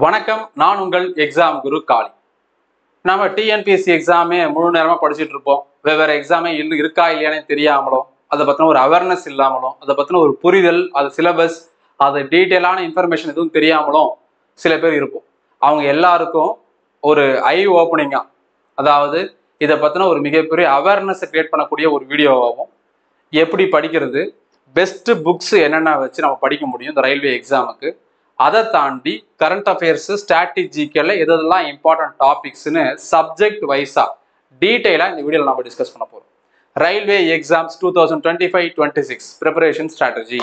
வணக்கம், நான் உங்கள் எக்ஸாம் குரு காளி. நம்ம டிஎன்பிஎஸ்சி எக்ஸாமே முழு நேரமா படிச்சுட்டு இருப்போம். வெவ்வேறு எக்ஸாமே இருக்கா இல்லையானே தெரியாமலும், அதை பத்தின ஒரு அவேர்னஸ் இல்லாமலும், அதை பத்தின ஒரு புரிதல், அது சிலபஸ், அது டீட்டெயிலான இன்ஃபர்மேஷன் எதுவும் தெரியாமலும் சில பேர் இருப்போம். அவங்க எல்லாருக்கும் ஒரு ஐ ஓப்பனிங்கா, அதாவது இதை பத்தின ஒரு மிகப்பெரிய அவேர்னஸ் கிரியேட் பண்ணக்கூடிய ஒரு வீடியோவாகவும், எப்படி படிக்கிறது, பெஸ்ட் புக்ஸ் என்னென்ன வச்சு நம்ம படிக்க முடியும் இந்த ரயில்வே எக்ஸாமுக்கு, அதை தாண்டி கரண்ட் அஃபேர்ஸ், ஸ்ட்ராட்டஜிக்கல்ல எதெல்லாம் இம்பார்ட்டன்ட் டாபிக்ஸ்னு சப்ஜெக்ட் வைஸா டீட்டெயிலாக இந்த வீடியோவில் நம்ம டிஸ்கஸ் பண்ண போகிறோம். Railway exams 2025-26 preparation strategy.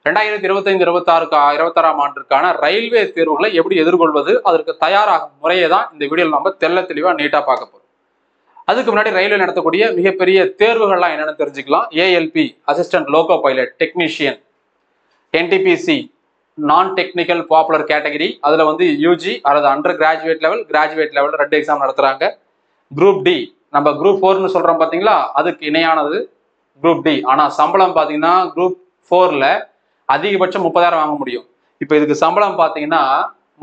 2025-26 ஆண்டிற்கான ரயில்வே தேர்வுகளை எப்படி எதிர்கொள்வது, அதற்கு தயாராகும் முறையை தான் இந்த வீடியோவில் நம்ம தெளிவாக நீட்டாக பார்க்க போகிறோம். அதுக்கு முன்னாடி ரயில்வே நடத்தக்கூடிய மிகப்பெரிய தேர்வுகள்லாம் என்னென்னு தெரிஞ்சுக்கலாம். ALP assistant loco pilot technician, NTPC நான் டெக்னிக்கல் பாப்புலர் கேட்டகரி, அதில் வந்து யூஜி அல்லது under graduate level, graduate level 2 exam நடத்துகிறாங்க. குரூப் டி, நம்ம குரூப் 4ன்னு சொல்கிறோம் பார்த்தீங்களா, அதுக்கு இணையானது குரூப் டி. ஆனால் சம்பளம் பார்த்தீங்கன்னா குரூப் 4ல் அதிகபட்சம் 30,000 வாங்க முடியும். இப்போ இதுக்கு சம்பளம் பார்த்தீங்கன்னா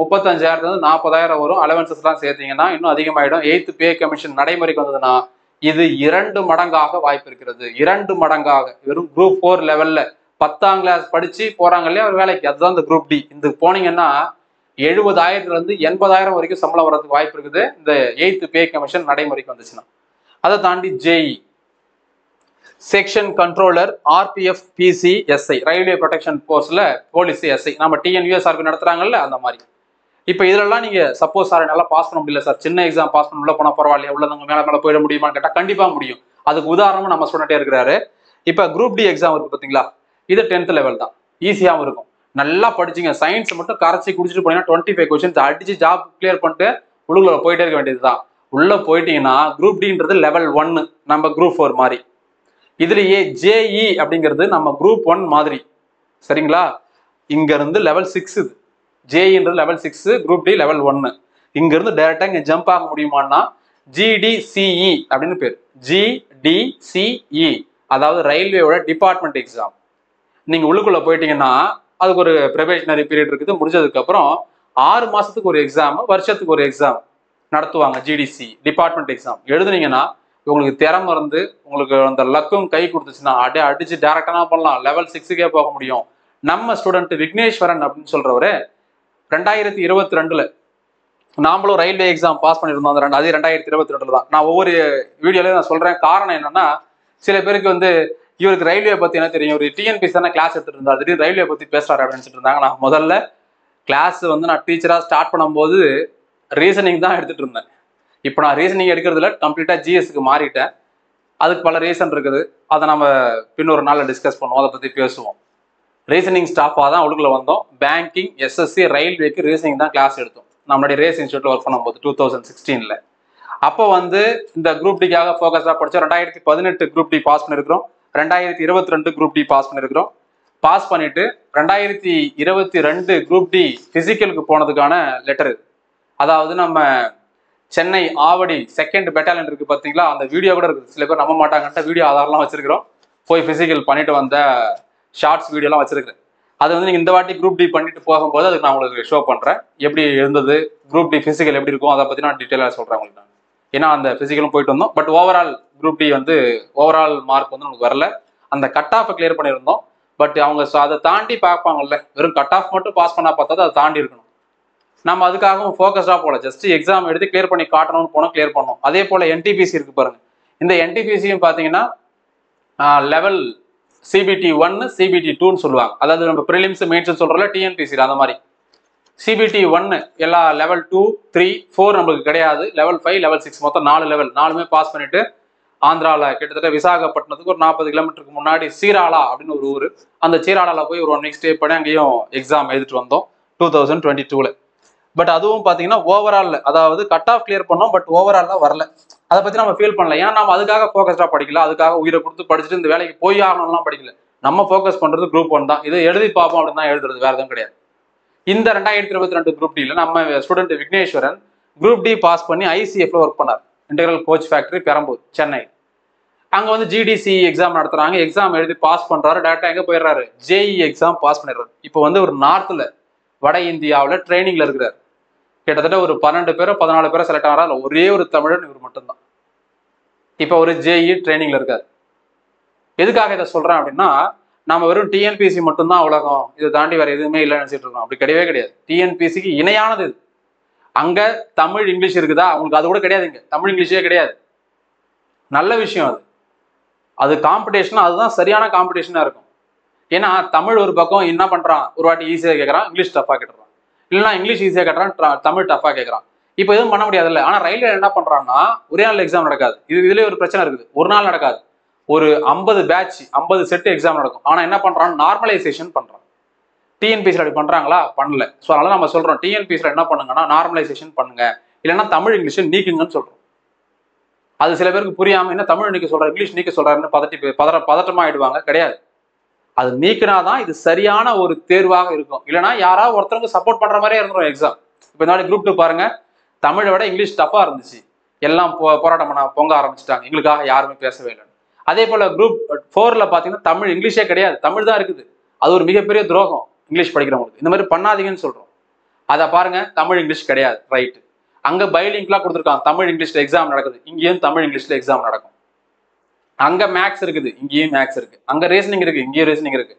35,000 40,000 வரும். அலவன்சஸ்லாம் சேர்த்தீங்கன்னா இன்னும் அதிகமாகிடும். 8th பே கமிஷன் நடைமுறைக்கு வந்ததுன்னா இது 2 மடங்காக வாய்ப்பு இருக்கிறது. 2 மடங்காக வெறும் குரூப் 4 லெவலில் 10ஆம் கிளாஸ் படிச்சு போறாங்க இல்லையா ஒரு வேலைக்கு, அதுதான் இந்த குரூப் டி. இந்த போனீங்கன்னா 70,000 80,000 வரைக்கும் சம்பளம் வர்றதுக்கு வாய்ப்பு இருக்குது இந்த 8th பே கமிஷன் நடைமுறைக்கு வந்துச்சுன்னா. அதை தாண்டி JE section controller, RPF, PC, SI, railway protection போர்ஸ்ல போலீஸ், எஸ்ஐ, நம்ம டிஎன்யூஎஸ்ஆர்பி நடத்துறாங்கல்ல அந்த மாதிரி. இப்போ இதுலலாம் நீங்க சப்போஸ் சார் நல்லா பாஸ் பண்ண முடியல சார், சின்ன எக்ஸாம் பாஸ் பண்ண உள்ள போனா பரவாயில்லையா, உள்ளவங்க மேல போயிட முடியுமான்னு கேட்டா கண்டிப்பா முடியும். அதுக்கு உதாரணமா நம்ம ஸ்டூடெண்டே இருக்கிறாரு. இப்போ குரூப் டி எக்ஸாம் இருக்கு பார்த்தீங்களா, இது 10th லெவல் தான், ஈஸியாகவும் இருக்கும். நல்லா படிச்சிங்க, சயின்ஸ் மட்டும் கரைச்சி குடிச்சிட்டு போனீங்கன்னா 25 கொஸ்டின்ஸ் அடிச்சு ஜாப் கிளியர் பண்ணிட்டு உள்ளுக்குள்ள போயிட்டே இருக்க வேண்டியது தான். உள்ள போயிட்டீங்கன்னா குரூப் டின்றது லெவல் 1, நம்ம குரூப் 4 மாதிரி. இதுலயே ஜேஇ அப்படிங்கிறது நம்ம குரூப் 1 மாதிரி, சரிங்களா? இங்க இருந்து லெவல் 6, இது ஜேஇன்றது லெவல் 6, குரூப் டி லெவல் 1. இங்க இருந்து டைரக்டா இங்க ஜம்ப் ஆக முடியுமான்னா ஜிடிசிஇ அப்படின்னு பேர். ஜிடிசிஇ அதாவது ரயில்வேயோட டிபார்ட்மெண்ட் எக்ஸாம். நீங்க உள்ளுக்குள்ள போயிட்டீங்கன்னா அதுக்கு ஒரு ப்ரிபரேஷனரி பீரியட் இருக்குது. முடிஞ்சதுக்கு அப்புறம் 6 மாசத்துக்கு ஒரு எக்ஸாம், வருஷத்துக்கு ஒரு எக்ஸாம் நடத்துவாங்க. ஜிடிசி டிபார்ட்மெண்ட் எக்ஸாம் எழுதுனீங்கன்னா உங்களுக்கு திறமை இருந்து உங்களுக்கு அந்த லக்கும் கை கொடுத்துச்சுன்னா அப்படியே அடிச்சு டேரக்டா பண்ணலாம், லெவல் 6க்கே போக முடியும். நம்ம ஸ்டூடெண்ட் விக்னேஸ்வரன் அப்படின்னு சொல்றவரு 2022ல நாமளும் ரயில்வே எக்ஸாம் பாஸ் பண்ணியிருந்தோம். அதே 2022 தான். நான் ஒவ்வொரு வீடியோலயும் நான் சொல்றேன். காரணம் என்னன்னா, சில பேருக்கு வந்து இவருக்கு ரயில்வே பத்தி என்ன தெரியும், ஒரு டிஎன்பிஎஸ்சி தானே கிளாஸ் எடுத்துட்டு இருந்தார், திடீர்னு ரயில்வே பத்தி பேசுறாரு அப்படின்னு இருந்தாங்க. நான் முதல்ல கிளாஸ் வந்து நான் டீச்சரா ஸ்டார்ட் பண்ணும்போது ரீசனிங் தான் எடுத்துட்டு இருந்தேன். இப்போ நான் ரீசனிங் எடுக்கிறதுல கம்ப்ளீட்டா ஜிஎஸ்க்கு மாறிட்டேன். அதுக்கு பல ரீசன் இருக்குது. அதை நம்ம பின்னொரு நாள்ல டிஸ்கஸ் பண்ணுவோம், அதை பத்தி பேசுவோம். ரீசனிங் ஸ்டாஃபாக தான் உள்ளுக்குள்ள வந்தோம். பேங்கிங், எஸ்எஸ்சி, ரயில்வேக்கு ரீசனிங் தான் கிளாஸ் எடுத்தோம். நம்மளுடைய ரேஸ் இன்ஸ்டியூட்ல ஒர்க் பண்ணும்போது 2016ல. அப்போ வந்து இந்த குரூப் டிக்காக ஃபோக்கஸாக படித்தோம். 2018 குரூப் டி பாஸ் பண்ணியிருக்கிறோம். 2022 குரூப் டி பாஸ் பண்ணியிருக்கிறோம். பாஸ் பண்ணிட்டு 2022 குரூப் டி பிசிக்கலுக்கு போனதுக்கான லெட்டர். அதாவது நம்ம சென்னை ஆவடி 2nd பெட்டாலியன் இருக்கு பார்த்தீங்களா, அந்த வீடியோ கூட இருக்குது. சில பேர் நம்ப மாட்டாங்கன்ட்டு வீடியோ ஆதாரம்லாம் வச்சிருக்கிறோம். போய் பிசிக்கல் பண்ணிட்டு வந்த ஷார்ட்ஸ் வீடியோலாம் வச்சிருக்கிறேன். அது வந்து நீங்கள் இந்த வாட்டி குரூப் டி பண்ணிட்டு போகும்போது அதுக்கு நான் உங்களுக்கு ஷோ பண்ணுறேன். எப்படி இருந்தது, குரூப் டி பிசிக்கல் எப்படி இருக்கும், அதை பற்றி நான் டீட்டெயிலாக சொல்கிறேன் உங்களுக்கு. ஏன்னா அந்த பிசிக்கலும் போயிட்டு வந்தோம். பட் ஓவரால் குரூப் டி வந்து ஓவரால் மார்க் வந்து நமக்கு வரல. அந்த கட் ஆஃப் கிளியர் பண்ணியிருந்தோம். பட் அவங்க அதை தாண்டி பார்ப்பாங்கல்ல, வெறும் கட் ஆஃப் மட்டும் பாஸ் பண்ணா பார்த்தா அதை தாண்டி இருக்கணும். நம்ம அதுக்காகவும் ஃபோக்கஸ்டாக போகல, ஜஸ்ட் எக்ஸாம் எடுத்து கிளியர் பண்ணி காட்டணும்னு போனோம், கிளியர் பண்ணோம். அதே போல் என்டிபிசி இருக்கு பாருங்க. இந்த என்டிபிசியும் பார்த்தீங்கன்னா லெவல் சிபிடி 1, சிபிடி 2ன்னு சொல்லுவாங்க. அதாவது நம்ம ப்ரிலிம்ஸ் மெயின்ஸ் சொல்றோம்ல டிஎன்பிசியில், அந்த மாதிரி சிபிடி 1 எல்லா லெவல் 2, 3, 4 நம்மளுக்கு கிடையாது. லெவல் 5, லெவல் 6 மொத்தம் 4 லெவல், 4மே பாஸ் பண்ணிட்டு ஆந்திராவில் கிட்டத்தட்ட விசாகப்பட்டினத்துக்கு ஒரு 40 கிலோமீட்டருக்கு முன்னாடி சீராளா அப்படின்னு ஒரு ஊர், அந்த சீராளாவில் போய் ஒரு 1 வீக் ஸ்டே பண்ணி அங்கேயும் எக்ஸாம் எழுதிட்டு வந்தோம் 2022ல. பட் அதுவும் பார்த்தீங்கன்னா ஓவரால், அதாவது கட் ஆஃப் கிளியர் பண்ணோம், பட் ஓவராலாக வரல. அதை பற்றி நம்ம ஃபீல் பண்ணல. ஏன்னா நம்ம அதுக்காக ஃபோக்கஸ்டாக படிக்கல, அதுக்காக உயிரை கொடுத்து படிச்சுட்டு இந்த வேலைக்கு போய் ஆகணும்லாம் படிக்கல. நம்ம ஃபோக்கஸ் பண்ணுறது குரூப் 1 தான். இதை எழுதி பார்ப்போம் அப்படின்னு தான் எழுதுறது, வேறு எதுவும் கிடையாது. இந்த 2022 குரூப் டியில் நம்ம student Vigneshwaran group D pass பண்ணி ஐசிஎஃப்ல ஒர்க் பண்ணார். Integral coach factory, Perambur, Chennai. அங்கே வந்து ஜிடிசி எக்ஸாம் நடத்துறாங்க. எக்ஸாம் எழுதி பாஸ் பண்ணுறாரு. டேரக்டாக எங்கே போயிடுறாரு, ஜேஇ எக்ஸாம் பாஸ் பண்ணிடுறாரு. இப்போ வந்து ஒரு நார்த்தில், வட இந்தியாவில் ட்ரைனிங்ல இருக்கிறார். கிட்டத்தட்ட ஒரு 12 பேரோ 14 பேரோ செலக்ட் ஆகிறா, ஒரே ஒரு தமிழன் இவர் மட்டும்தான். இப்போ ஒரு ஜேஇ ட்ரைனிங்ல இருக்காரு. எதுக்காக இதை சொல்றேன் அப்படின்னா, நம்ம வெறும் டிஎன்பிசி மட்டும்தான் உலகம், இதை தாண்டி வேற எதுவுமே இல்லைன்னு நினைச்சிட்டு இருக்கோம். அப்படி கிடையவே கிடையாது. டிஎன்பிசிக்கு இணையானது இது. அங்க தமிழ் இங்கிலீஷ் இருக்குதா, அவங்களுக்கு அது கூட கிடையாதுங்க. தமிழ் இங்கிலீஷே கிடையாது. நல்ல விஷயம் அது. அது காம்படிஷன், அதுதான் சரியான காம்படிஷனா இருக்கும். ஏன்னா தமிழ் ஒரு பக்கம் என்ன பண்றான், ஒரு வாட்டி ஈஸியா கேட்கறான், இங்கிலீஷ் டஃபா கேட்டுறான், இல்லைன்னா இங்கிலீஷ் ஈஸியா கேட்கறான், தமிழ் டஃபா கேட்கறான். இப்போ எதுவும் பண்ண முடியாதுல்ல. ஆனா ரயில்வே என்ன பண்றான்னா, ஒரே நாள் எக்ஸாம் நடக்காது. இதுலயே ஒரு பிரச்சனை இருக்குது. ஒரு நாள் நடக்காது, ஒரு 50 பேட்ச் 50 செட் எக்ஸாம் நடக்கும். ஆனா என்ன பண்றான், நார்மலைசேஷன் பண்றான். டிஎன்பிசியில் அப்படி பண்றாங்களா? பண்ணல. ஸோ அதனால நம்ம சொல்றோம், டிஎன்பிசியில் என்ன பண்ணுங்கன்னா நார்மலைசேஷன் பண்ணுங்க, இல்லைன்னா தமிழ் இங்கிலீஷை நீக்குங்கன்னு சொல்றோம். அது சில பேருக்கு புரியாம, என்ன தமிழ் நீக்க சொல்றாரு, இங்கிலீஷ் நீக்க சொல்றாருன்னு பதட்டமா ஆயிடுவாங்க. கிடையாது. அது நீக்கினாதான் இது சரியான ஒரு தேர்வாக இருக்கும். இல்லைன்னா யாராவது ஒருத்தருக்கு சப்போர்ட் பண்ற மாதிரியே இருந்துடும் எக்ஸாம். இப்போ இந்த குரூப் 2 பாருங்க, தமிழை விட இங்கிலீஷ் டஃபா இருந்துச்சு. எல்லாம் போராட்டம் பண்ண பொங்க ஆரம்பிச்சுட்டாங்க, எங்களுக்காக யாருமே பேசவே இல்லை. அதே போல குரூப் 4ல பாத்தீங்கன்னா தமிழ் இங்கிலீஷே கிடையாது, தமிழ் தான் இருக்குது. அது ஒரு மிகப்பெரிய துரோகம் இங்கிலீஷ் படிக்கிறவங்களுக்கு. இந்த மாதிரி பண்ணாதீங்கன்னு சொல்றோம். அதை பாருங்க, தமிழ் இங்கிலீஷ் கிடையாது, ரைட்டு. அங்க பைலிங்க்லாம் கொடுத்துருக்காங்க, தமிழ் இங்கிலீஷ்ல எக்ஸாம் நடக்குது, இங்கேயும் தமிழ் இங்கிலீஷ்ல எக்ஸாம் நடக்கும். அங்க மேக்ஸ் இருக்குது, இங்கேயும் மேக்ஸ் இருக்கு. அங்க ரீசனிங் இருக்கு, இங்கேயும் ரீசனிங் இருக்கு.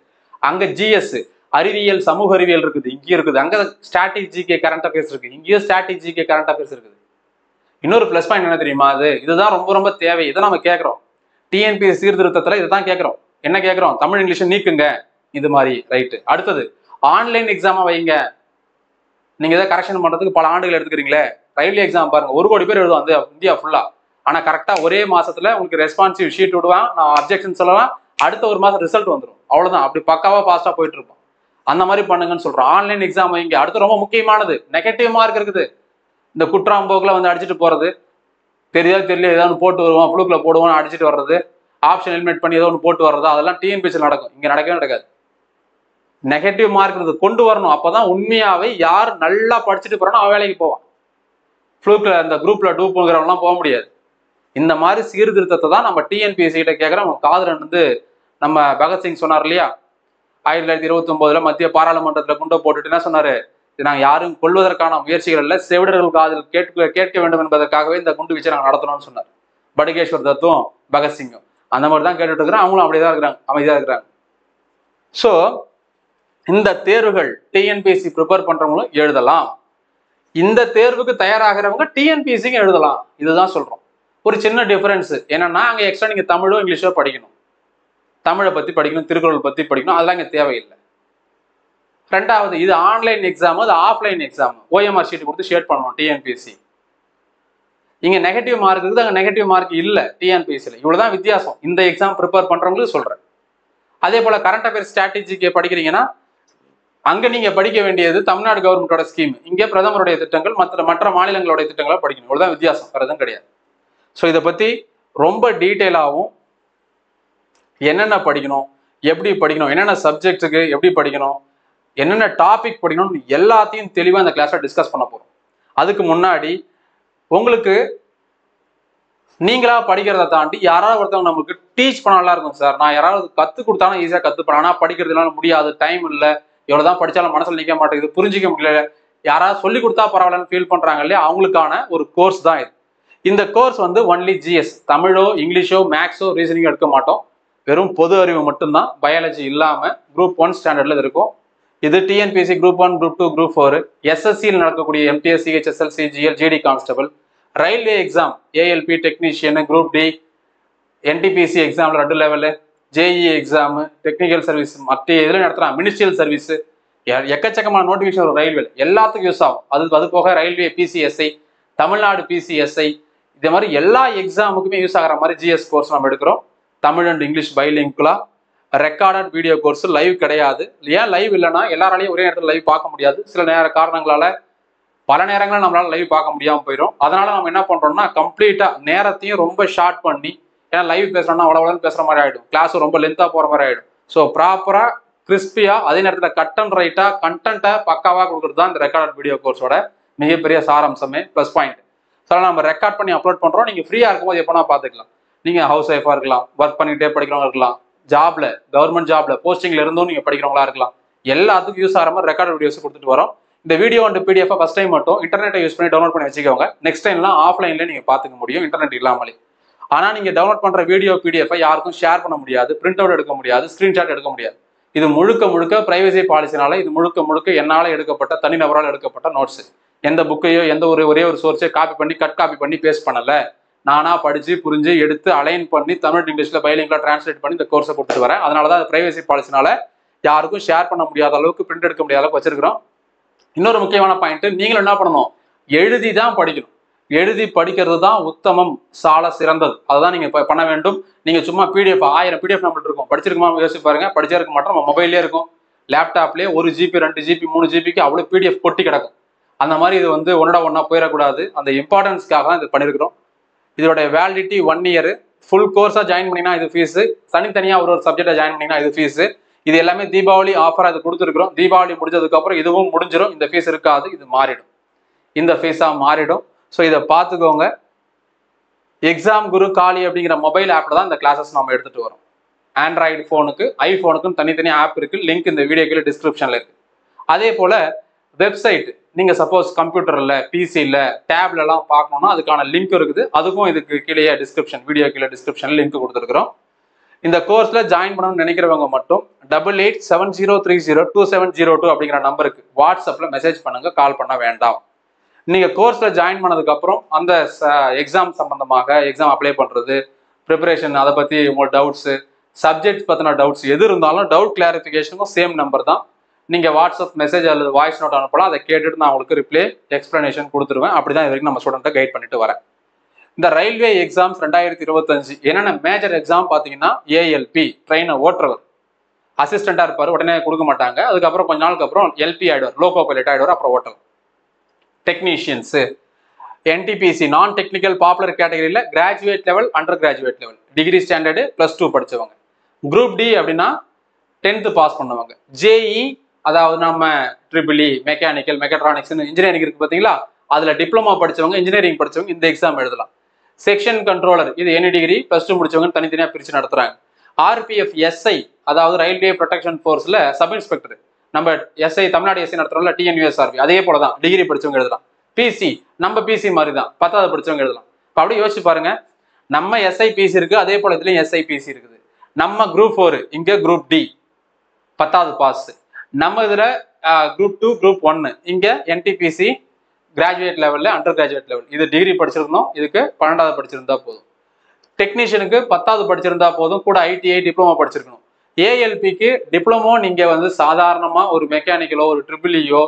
அங்க ஜிஎஸ் அறிவியல் சமூக அறிவியல் இருக்குது, இங்கேயும் இருக்குது. அங்க ஸ்டாட்டிக் ஜிகே கரண்ட் அஃபேர்ஸ் இருக்கு, இங்கேயும் ஸ்டாட்டிக் ஜிகே கரண்ட் அஃபேர்ஸ் இருக்குது. இன்னொரு பிளஸ் பாயிண்ட் என்ன தெரியுமா, இதுதான் ரொம்ப ரொம்ப தேவை. இதை நம்ம கேட்கிறோம் டிஎன்பிஎஸ்சி சீர்திருத்தத்துல, இதுதான் கேட்கிறோம். என்ன கேட்கிறோம், தமிழ் இங்கிலீஷை நீக்குங்க, இது மாதிரி, ரைட்டு. அடுத்தது ஆன்லைன் எக்ஸாமா வைங்க. நீங்க ஏதாவது கரெக்ஷன் பண்றதுக்கு பல ஆண்டுகள் எடுத்துக்கிறீங்களே. ரயில்வே எக்ஸாம் பாருங்க, 1 கோடி பேர் எழுதுவாங்க இந்தியா ஃபுல்லா. ஆனா கரெக்டா ஒரே மாசத்துல உங்களுக்கு ரெஸ்பான்சிவ் ஷீட் விடுவான், நான் அப்ஜெக்ஷன் சொல்லலாம், அடுத்த ஒரு மாசம் ரிசல்ட் வந்துடும். அவ்வளவுதான். அப்படி பக்காவா ஃபாஸ்டா போயிட்டு இருப்போம். அந்த மாதிரி பண்ணுங்கன்னு சொல்றோம். ஆன்லைன் எக்ஸாம் வைங்க. அடுத்து ரொம்ப முக்கியமானது, நெகட்டிவ் மார்க் இருக்குது. இந்த குற்றாம்போக்குல வந்து அடிச்சுட்டு போறது, தெரியல ஏதாவது போட்டு வருவோம், புளுக்குல போடுவோம், அடிச்சுட்டு வர்றது, ஆப்ஷன் எலிமினேட் பண்ணி ஏதோ ஒன்று போட்டு வர்றது, அதெல்லாம் டிஎன்பிஎஸ்சியில் நடக்கும். இங்க நடக்கவே நடக்காது. நெகட்டிவ் மார்க் கொண்டு வரணும். அப்பதான் உண்மையாவே யார் நல்லா படிச்சுட்டு போறானோ அவன் வேலைக்கு போவான். ஃப்ளூக்ல அந்த குரூப்ல டூப்புங்கிறவங்கலாம் போக முடியாது. இந்த மாதிரி சீர்திருத்தத்தை தான் நம்ம டிஎன்பிஎஸ்சி கிட்ட கேட்கிறோம். காதரன் வந்து நம்ம பகத்சிங் சொன்னார் இல்லையா, 1929 மத்திய பாராளுமன்றத்துல குண்டை போட்டுட்டு என்ன சொன்னாரு, நாங்கள் யாரும் கொள்வதற்கான முயற்சிகள் இல்லை, செவிடர்கள் காதில் கேட்க வேண்டும் என்பதற்காகவே இந்த குண்டு வீச்சை நாங்கள் நடத்தணும்னு சொன்னார். படுகேஸ்வர் தத்தும் பகத்சிங்கும் அந்த மாதிரி தான் கேட்டுட்டு இருக்கிறாங்க. அவங்களும் அப்படிதான் இருக்கிறாங்க, அமைதியா இருக்கிறாங்க. ஸோ இந்த தேர்வுகள் டிஎன்பிஎஸ்சி ப்ரிப்பேர் பண்றவங்களும் எழுதலாம், இந்த தேர்வுக்கு தயாராகிறவங்க டிஎன்பிஎஸ்சிக்கு எழுதலாம். இதுதான் சொல்றோம். ஒரு சின்ன டிஃபரன்ஸ் என்னன்னா, அங்கே எக்ஸ்ட்ரா நீங்க தமிழோ இங்கிலீஷோ படிக்கணும், தமிழை பத்தி படிக்கணும், திருக்குறள் பத்தி படிக்கணும், அதெல்லாம் இங்கே தேவையில்லை. ரெண்டாவது, இது ஆன்லைன் எக்ஸாம், அது ஆஃப்லைன் எக்ஸாம். ஓஎம்ஆர் ஷீட் கொடுத்து ஷேட் பண்ணணும் டிஎன்பிஎஸ்சி. இங்க நெகட்டிவ் மார்க் இருக்குது, அங்கே நெகட்டிவ் மார்க் இல்லை டிஎன்பிஎஸ்சியில். இவ்வளவுதான் வித்தியாசம் இந்த எக்ஸாம் ப்ரிப்பேர் பண்றவங்களுக்கு சொல்றேன். அதே போல கரண்ட் அஃபேர் ஸ்ட்ராட்டஜிக்கு படிக்கிறீங்கன்னா, அங்க நீங்க படிக்க வேண்டியது தமிழ்நாடு கவர்மெண்டோட ஸ்கீம், இங்கே பிரதமருடைய திட்டங்கள், மற்ற மாநிலங்களுடைய திட்டங்களை படிக்கணும். இவ்வளவுதான் வித்தியாசம், வேற எதுவும் கிடையாது. ஸோ இதை பத்தி ரொம்ப டீட்டெயிலாகவும் என்னென்ன படிக்கணும், எப்படி படிக்கணும், என்னென்ன சப்ஜெக்ட்டுக்கு எப்படி படிக்கணும், என்னென்ன டாபிக் படிக்கணும், எல்லாத்தையும் தெளிவாக இந்த கிளாஸ்ல டிஸ்கஸ் பண்ண போறோம். அதுக்கு முன்னாடி உங்களுக்கு நீங்களா படிக்கிறத தாண்டி யாராவது ஒருத்தவங்க நமக்கு டீச் பண்ண நல்லா இருக்கும். சார் நான் யாராவது கற்றுக் கொடுத்தாலும் ஈஸியாக கற்றுப்பேன், ஆனால் படிக்கிறதுனால முடியாது, டைம் இல்லை, எவ்வளோதான் படித்தாலும் மனசில் நிற்க மாட்டேங்குது, புரிஞ்சிக்க முடியல, யாராவது சொல்லி கொடுத்தா பரவாயில்லன்னு ஃபீல் பண்ணுறாங்க இல்லையா, அவங்களுக்கான ஒரு கோர்ஸ் தான் இது. இந்த கோர்ஸ் வந்து ஒன்லி ஜிஎஸ், தமிழோ இங்கிலீஷோ மேக்ஸோ ரீசனிங்கோ எடுக்க மாட்டோம், வெறும் பொது அறிவு மட்டும்தான், பயாலஜி இல்லாமல் குரூப் 1 ஸ்டாண்டர்டில் இருக்கும். இது டிஎன்பிஎஸ்சி குரூப் 1, குரூப் 2, குரூப் 4, எஸ்எஸ்சியில் நடக்கக்கூடிய MTS, CHSL, CGL, GD constable, railway exam, ALP technician, group D, NTPC எக்ஸாம்ல 2 level, JE exam, technical service, மற்ற இதில் நடத்துகிறாங்க, மினிஸ்ட்ரியல் சர்வீஸ், எக்கச்சக்கமான நோட்டிஃபிகேஷன் வரும் ரயில்வே, எல்லாத்துக்கும் யூஸ் ஆகும். அது போக ரயில்வே பிசிஎஸ்ஐ, தமிழ்நாடு பிசிஎஸ்ஐ, இதே மாதிரி எல்லா எக்ஸாமுக்குமே யூஸ் ஆகிற மாதிரி ஜிஎஸ் கோர்ஸ் நம்ம எடுக்கிறோம். தமிழ் அண்ட் இங்கிலீஷ் பைலிங்குலா, ரெக்கார்டட் வீடியோ கோர்ஸ், லைவ் கிடையாது. ஏன் லைவ் இல்லைன்னா, எல்லாராலையும் ஒரே நேரத்தில் லைவ் பார்க்க முடியாது. சில காரணங்களால பல நேரங்களில் நம்மளால லைவ் பார்க்க முடியாமல் போயிடும். அதனால நம்ம என்ன பண்றோம்னா, கம்ப்ளீட்டா நேரத்தையும் ரொம்ப ஷார்ட் பண்ணி, ஏன்னா லைவ் பேசுறோம்னா அவ்வளவு பேசுற மாதிரி ஆயிடும், கிளாஸும் ரொம்ப லென்த்தா போற மாதிரி ஆயிடும். ஸோ ப்ராப்பரா கிறிஸ்பியா, அதே நேரத்தில் கட் அண்ட் ரைட்டா கண்டென்ட்டை பக்காவா கொடுக்குறது தான் இந்த ரெக்கார்டட் வீடியோ கோர்ஸோட மிகப்பெரிய சாராம்சமே, ப்ளஸ் பாயிண்ட். ஸோ நம்ம ரெக்கார்ட் பண்ணி அப்லோட் பண்றோம். நீங்க ஃப்ரீயா இருக்கும்போது எப்போனா பார்த்துக்கலாம். நீங்க ஹவுஸ் ஒய்ஃபா இருக்கலாம், ஒர்க் பண்ணிக்கிட்டே படிக்கிறவங்க இருக்கலாம், ஜாப்ல கவர்மெண்ட் ஜாப்ல போஸ்டிங்ல இருந்தும் நீங்க படிக்கிறவங்களா இருக்கலாம், எல்லாத்துக்கும் யூஸ் ஆகிற மாதிரி ரெக்கார்ட் வீடியோஸ் கொடுத்துட்டு வரோம். இந்த video and PDF first time மட்டும் இன்டர்நெட்டை யூஸ் பண்ணி டவுன்லோட் பண்ணி வச்சுக்கோங்க. நெக்ஸ்ட் டைம்லாம் ஆஃப்லைன்ல நீங்க பாத்துக்க முடியும் இன்டர்நெட் இல்லாமலே. ஆனா நீங்க டவுன்லோட் பண்ற வீடியோ பிடிஎஃப் யாருக்கும் ஷேர் பண்ண முடியாது, பிரிண்ட் அவுட் எடுக்க முடியாது, ஸ்கிரீன்ஷாட் எடுக்க முடியாது. இது முழுக்க முழுக்க பிரைவசி பாலிசினால இது முழுக்க முழுக்க என்னால எடுக்கப்பட்ட தனிநபரால் எடுக்கப்பட்ட நோட்ஸ். எந்த புக்கையோ எந்த ஒரே ஒரு சோர்ஸையோ காப்பி பண்ணி கட் காப்பி பண்ணி பேஸ்ட் பண்ணல. நானா படிச்சு புரிஞ்சு எடுத்து அலைன் பண்ணி தமிழ் இங்கிலீஷ்ல பைலிங்குலா டிரான்ஸ்லேட் பண்ணி இந்த கோர்ஸை கொடுத்துட்டு வரேன். அதனாலதான் பிரைவசி பாலிசினால யாருக்கும் ஷேர் பண்ண முடியாத அளவுக்கு பிரிண்ட் எடுக்க முடியாத அளவுக்கு வச்சிருக்கிறோம். இன்னொரு முக்கியமான பாயிண்ட், நீங்களும் என்ன பண்ணணும், எழுதி தான் படிக்கணும். எழுதி படிக்கிறது தான் உத்தமம், சால சிறந்தது. அதுதான் நீங்க பண்ண வேண்டும். நீங்க சும்மா பிடிஎஃப் 1000 பிடிஎஃப் நம்மள்ட்ட இருக்கும், படிச்சிருக்குமா யோசிச்சு பாருங்க. படிச்சா இருக்க மாட்டோம், நம்ம மொபைல்லே இருக்கும், லேப்டாப்லேயே 1 GB 2 GB 3 GBக்கு அவ்வளவு பிடிஎஃப் கொட்டி கிடக்கும். அந்த மாதிரி இது வந்து ஒன்னா போயிடக்கூடாது. அந்த இம்பார்ட்டன்ஸ்க்காக தான் இது பண்ணிருக்கிறோம். இதோட வேலிடிட்டி 1 year. ஃபுல் கோர்ஸா ஜாயின் பண்ணினா இது ஃபீஸ், தனித்தனியா ஒரு சப்ஜெக்டா ஜாயின் பண்ணினா இது ஃபீஸ். இது எல்லாமே தீபாவளி ஆஃபரா இது கொடுத்துருக்கிறோம். தீபாவளி முடிஞ்சதுக்கு அப்புறம் இதுவும் முடிஞ்சிடும், இந்த ஃபீஸ் இருக்காது, இது மாறிடும், இந்த ஃபீஸா மாறிடும். ஸோ இதை பார்த்துக்கோங்க. எக்ஸாம் குரு காலி அப்படிங்கிற மொபைல் ஆப்ல தான் இந்த கிளாஸஸ் நம்ம எடுத்துட்டு வரோம். ஆண்ட்ராய்டு ஃபோனுக்கு ஐஃபோனுக்கும் தனித்தனி ஆப் இருக்கு, லிங்க் இந்த வீடியோ கீழே டிஸ்கிரிப்ஷன்ல இருக்கு. அதே போல வெப்சைட், நீங்க சப்போஸ் கம்ப்யூட்டர்ல, பிசில, டேப்ல எல்லாம் பார்க்கணும்னா அதுக்கான லிங்க் இருக்குது. அதுக்கும் இதுக்கு கீழே டிஸ்கிரிப்ஷன், வீடியோ கீழே டிஸ்கிரிப்ஷன்ல லிங்க் கொடுத்துருக்கிறோம். இந்த கோர்ஸ்ல ஜாயின் பண்ணணும்னு நினைக்கிறவங்க மட்டும் 8870302702 அப்படிங்கிற நம்பருக்கு வாட்ஸ்அப்ல மெசேஜ் பண்ணுங்க, கால் பண்ண வேண்டாம். நீங்க கோர்ஸ்ல ஜாயின் பண்ணதுக்கு அப்புறம் அந்த எக்ஸாம் சம்பந்தமாக, எக்ஸாம் அப்ளை பண்றது, ப்ரிப்பரேஷன், அதை பத்தி உங்க டவுட்ஸ், சப்ஜெக்ட் பத்தின டவுட்ஸ் எது இருந்தாலும் டவுட் கிளாரிஃபிகேஷனுக்கும் சேம் நம்பர் தான். நீங்க வாட்ஸ்அப் மெசேஜ் அல்லது வாய்ஸ் நோட் அனுப்பலாம். அதை கேட்டுட்டு நான் உங்களுக்கு ரிப்ளை எக்ஸ்பிளனேஷன் கொடுத்துருவேன். அப்படிதான் இது வரைக்கும் நம்ம ஸ்டூடெண்ட்டை கைட் பண்ணிட்டு வரேன். இந்த ரயில்வே எக்ஸாம்ஸ் 2025 என்னென்ன மேஜர் எக்ஸாம் பார்த்தீங்கன்னா, ஏஎல்பி ட்ரெயினை ஓட்டுறவர், அசிஸ்டண்டா இருப்பார், உடனே கொடுக்க மாட்டாங்க. அதுக்கப்புறம் கொஞ்ச நாளுக்கு அப்புறம் எல்பி ஆயிடுவார், லோகோ பைலட் ஆயிடுவார், அப்புறம் ஓட்டவர். டெக்னீஷியன்ஸ், என்டிபிசி நான் டெக்னிக்கல் பாப்புலர் கேட்டகரியில் graduate level, under graduate level, degree standard +2 படிச்சவங்க. குரூப் டி அப்படின்னா 10th பாஸ் பண்ணுவாங்க. ஜேஇ அதாவது நம்ம triple E, mechanical, mechatronics, engineering இருக்கு பார்த்தீங்களா, அதில் டிப்ளமா படிச்சவங்க, இன்ஜினியரிங் படிச்சவங்க இந்த எக்ஸாம் எழுதலாம். செக்ஷன் கண்ட்ரோலர், இது எனி டிகிரி +2 முடிச்சவங்க தனித்தனியாக பிரித்து நடத்துறாங்க. ஆர்பிஎஃப் எஸ்ஐ அதாவது ரயில்வே ப்ரொடெக்ஷன் ஃபோர்ஸில் சப் இன்ஸ்பெக்டர், நம்ம எஸ்ஐ தமிழ்நாடு எஸ்ஐ நடத்துறோம்ல, டிஎன்யூஎஸ்ஆர்பி, அதே போல தான் டிகிரி படிச்சவங்க எழுதலாம். பிசி நம்ம பிசி மாதிரி தான் 10th படிச்சவங்க எழுதலாம். இப்போ அப்படியே யோசிச்சு பாருங்க, நம்ம எஸ்ஐ பிசி இருக்கு, அதே போல இதுலயும் எஸ்ஐ பிசி இருக்குது. நம்ம குரூப் 4 இங்க குரூப் டி 10th பாஸ், நம்ம இதுல குரூப் 2 குரூப் 1 இங்க என்டிபிசி கிராஜுவேட் லெவல்ல, அண்டர் கிராஜுவேட் லெவல். இது டிகிரி படிச்சிருந்தோம், இதுக்கு 12th படிச்சிருந்தா போதும். டெக்னீஷியனுக்கு 10th படிச்சிருந்தா போதும், கூட ஐடிஐ டிப்ளமோ படிச்சிருக்கணும். ஏஎல்பிக்கு டிப்ளமோ நீங்க வந்து சாதாரணமா ஒரு மெக்கானிக்கலோ ஒரு ட்ரிபிள்இயோ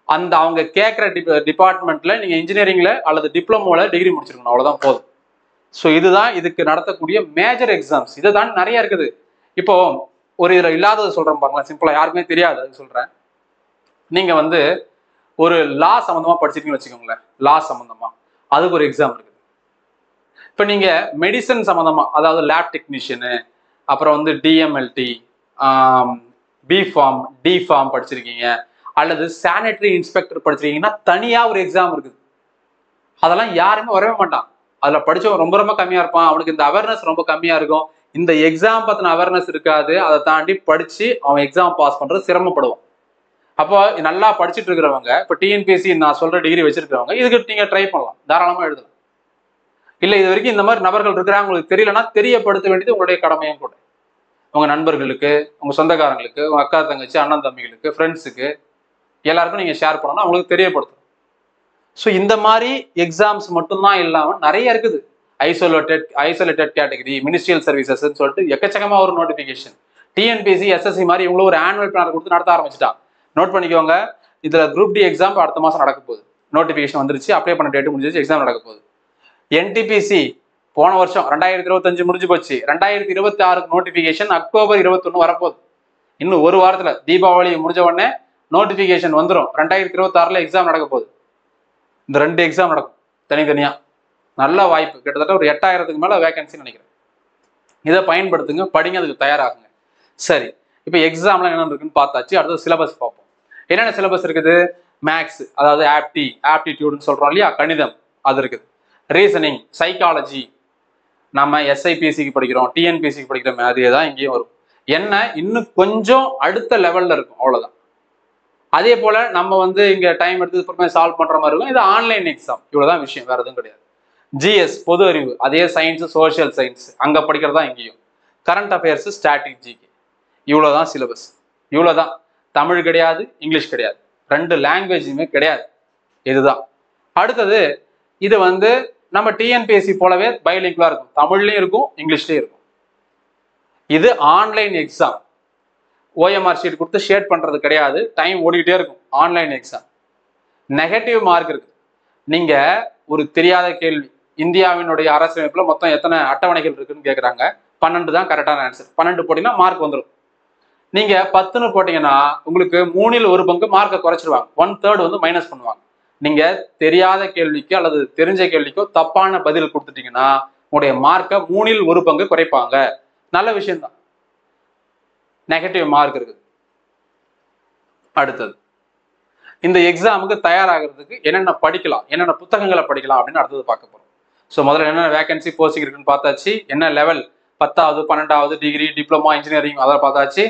அந்த அவங்க கேட்குற டிபார்ட்மெண்ட்ல நீங்க இன்ஜினியரிங்ல அல்லது டிப்ளமோல டிகிரி முடிச்சிருக்கணும், அவ்வளவுதான் போதும். ஸோ இதுதான் இதுக்கு நடத்தக்கூடிய மேஜர் எக்ஸாம்ஸ். இதை தான் நிறைய இருக்குது. இப்போ ஒரு இதுல இல்லாதது சொல்றேன் பாருங்களேன், சிம்பிளா யாருக்குமே தெரியாது அது சொல்றேன். நீங்க வந்து ஒரு லா சம்பந்தமா படிச்சிருக்கீங்கன்னு வச்சுக்கோங்களேன், லா சம்பந்தமா அதுக்கு ஒரு எக்ஸாம் இருக்குது. இப்போ நீங்க மெடிசன் சம்பந்தமா, அதாவது லேப் டெக்னீஷியனு, அப்புறம் வந்து டிஎம்எல்டி, பிஃபார்ம், டிஃபார்ம் படிச்சிருக்கீங்க, அல்லது சானிட்டரி இன்ஸ்பெக்டர் படிச்சிருக்கீங்கன்னா தனியா ஒரு எக்ஸாம் இருக்குது. அதெல்லாம் யாருமே வரவே மாட்டான், அதுல படிச்சவன் ரொம்ப ரொம்ப கம்மியா இருப்பான், அவனுக்கு இந்த அவேர்னஸ் ரொம்ப கம்மியா இருக்கும். இந்த எக்ஸாம் பத்தின அவேர்னஸ் இருக்காது, அதை தாண்டி படிச்சு அவன் எக்ஸாம் பாஸ் பண்றது சிரமப்படுவான். அப்போ நல்லா படிச்சுட்டு இருக்கிறவங்க, இப்போ டிஎன்பிஎஸ்சி நான் சொல்ற டிகிரி வச்சிருக்கிறவங்க இதுக்கு நீங்க ட்ரை பண்ணலாம், தாராளமா எழுதலாம். இல்லை இது வரைக்கும் இந்த மாதிரி நபர்கள் இருக்கிறாங்க உங்களுக்கு தெரியலன்னா தெரியப்படுத்த வேண்டியது உங்களுடைய கடமையும் கூட. உங்க நண்பர்களுக்கு, உங்க சொந்தக்காரங்களுக்கு, உங்க அக்கா தங்கச்சி, அண்ணன் தம்பிகளுக்கு, ஃப்ரெண்ட்ஸுக்கு எல்லாருக்கும் நீங்க ஷேர் பண்ணணும், அவங்களுக்கு தெரியப்படுத்தணும். ஸோ இந்த மாதிரி எக்ஸாம்ஸ் மட்டும்தான் இல்லாமல் நிறைய இருக்குது. ஐசோலேட்டட் கேட்டகரி, மினிஸ்ட்ரியல் சர்வீசஸ் சொல்லிட்டு எக்கச்சக்கமா ஒரு நோட்டிபிகேஷன். டிஎன்பிஎஸ்சி, எஸ்எஸ்சி மாதிரி இவங்களும் ஒரு ஆனுவல் பிளான் கொடுத்து நடத்த ஆரம்பிச்சிட்டான். நோட் பண்ணிக்கோங்க, இதுல குரூப் டி எக்ஸாம் அடுத்த மாசம் நடக்க போகுது. நோட்டிபிகேஷன் வந்துருச்சு, அப்ளை பண்ண டேட் முடிஞ்சிச்சு, எக்ஸாம் நடக்க போகுது. என்டிபிசி போன வருஷம் 2025 முடிஞ்சு போச்சு, 2026 நோட்டிபிகேஷன் அக்டோபர் 21 வரப்போகுது. இன்னும் ஒரு வாரத்துல தீபாவளி முடிஞ்ச உடனே நோட்டிபிகேஷன் வந்துடும். 2026 எக்ஸாம் நடக்க போகுது. இந்த 2 எக்ஸாம் நடக்கும் தனித்தனியா. நல்ல வாய்ப்பு, கிட்டத்தட்ட ஒரு 8000க்கு மேல வேகன்சி நினைக்கிறேன். இதை பயன்படுத்துங்க, படிங்க, அதுக்கு தயாராகுங்க. சரி, இப்போ எக்ஸாம்லாம் என்ன இருக்குன்னு பார்த்தாச்சு. அடுத்தது சிலபஸ் பார்ப்போம். என்னென்ன சிலபஸ் இருக்குது? மேக்ஸ், அதாவது ஆப்டிடியூட்னு சொல்றோம் இல்லையா, கணிதம் அது இருக்குது. ரீசனிங், சைக்காலஜி, நம்ம எஸ்ஐபிசிக்கு படிக்கிறோம், டிஎன்பிசிக்கு படிக்கிறோம், அதே தான் இங்கேயும் வரும். என்ன இன்னும் கொஞ்சம் அடுத்த லெவல்ல இருக்கும், அவ்வளவுதான். அதே போல நம்ம வந்து இங்க டைம் எடுத்து பொறுமையாக சால்வ் பண்ற மாதிரி இருக்கும். இது ஆன்லைன் எக்ஸாம், இவ்வளவுதான் விஷயம், வேற எதுவும் கிடையாது. ஜிஎஸ் பொது அறிவு, அதே சயின்ஸ் சோசியல் சயின்ஸ் அங்க படிக்கிறதா இங்கேயும். கரண்ட் அஃபேர்ஸ் ஸ்டாட்டிக் ஜிகே, இவ்வளவுதான் சிலபஸ். இவ்வளவுதான். தமிழ் கிடையாது, இங்கிலீஷ் கிடையாது, 2 லாங்குவேஜுமே கிடையாது. இதுதான். அடுத்தது இது வந்து நம்ம டிஎன்பிஎஸ்சி போலவே பைலிங்குலா இருக்கும், தமிழ்லயும் இருக்கும் இங்கிலீஷ்லயும் இருக்கும். இது ஆன்லைன் எக்ஸாம். ஓஎம்ஆர் ஷீட் கொடுத்து ஷேட் பண்றது கிடையாது, டைம் ஓடிக்கிட்டே இருக்கும். Online exam. நெகட்டிவ் மார்க் இருக்கு. நீங்க ஒரு தெரியாத கேள்வி, இந்தியாவினுடைய அரசியலமைப்புல மொத்தம் எத்தனை அட்டவணைகள் இருக்குன்னு கேட்குறாங்க, 12 தான் கரெக்டான ஆன்சர். 12 போட்டீங்கன்னா மார்க் வந்துடும். நீங்க 10ன்னு போட்டீங்கன்னா உங்களுக்கு 3ல் 1 பங்கு மார்க்கை குறைச்சிருவாங்க, 1/3 வந்து மைனஸ் பண்ணுவாங்க. நீங்க தெரியாத கேள்விக்கு அல்லது தெரிஞ்ச கேள்விக்கோ தப்பான பதில் கொடுத்துட்டீங்கன்னா உங்களுடைய மார்க்கை 3ல் 1 பங்கு குறைப்பாங்க. நல்ல விஷயம்தான். நெகட்டிவ் மார்க் இருக்குது. அடுத்தது இந்த எக்ஸாமுக்கு தயாராகிறதுக்கு என்னென்ன படிக்கலாம், என்னென்ன புத்தகங்களை படிக்கலாம் அப்படின்னு அடுத்தது பார்க்க போறோம். ஸோ முதல்ல என்னென்ன வேகன்சி போஸ்டிங் இருக்குன்னு பார்த்தாச்சு, என்ன லெவல் 10வது 12வது டிகிரி டிப்ளமா இன்ஜினியரிங் அதை பார்த்தாச்சு.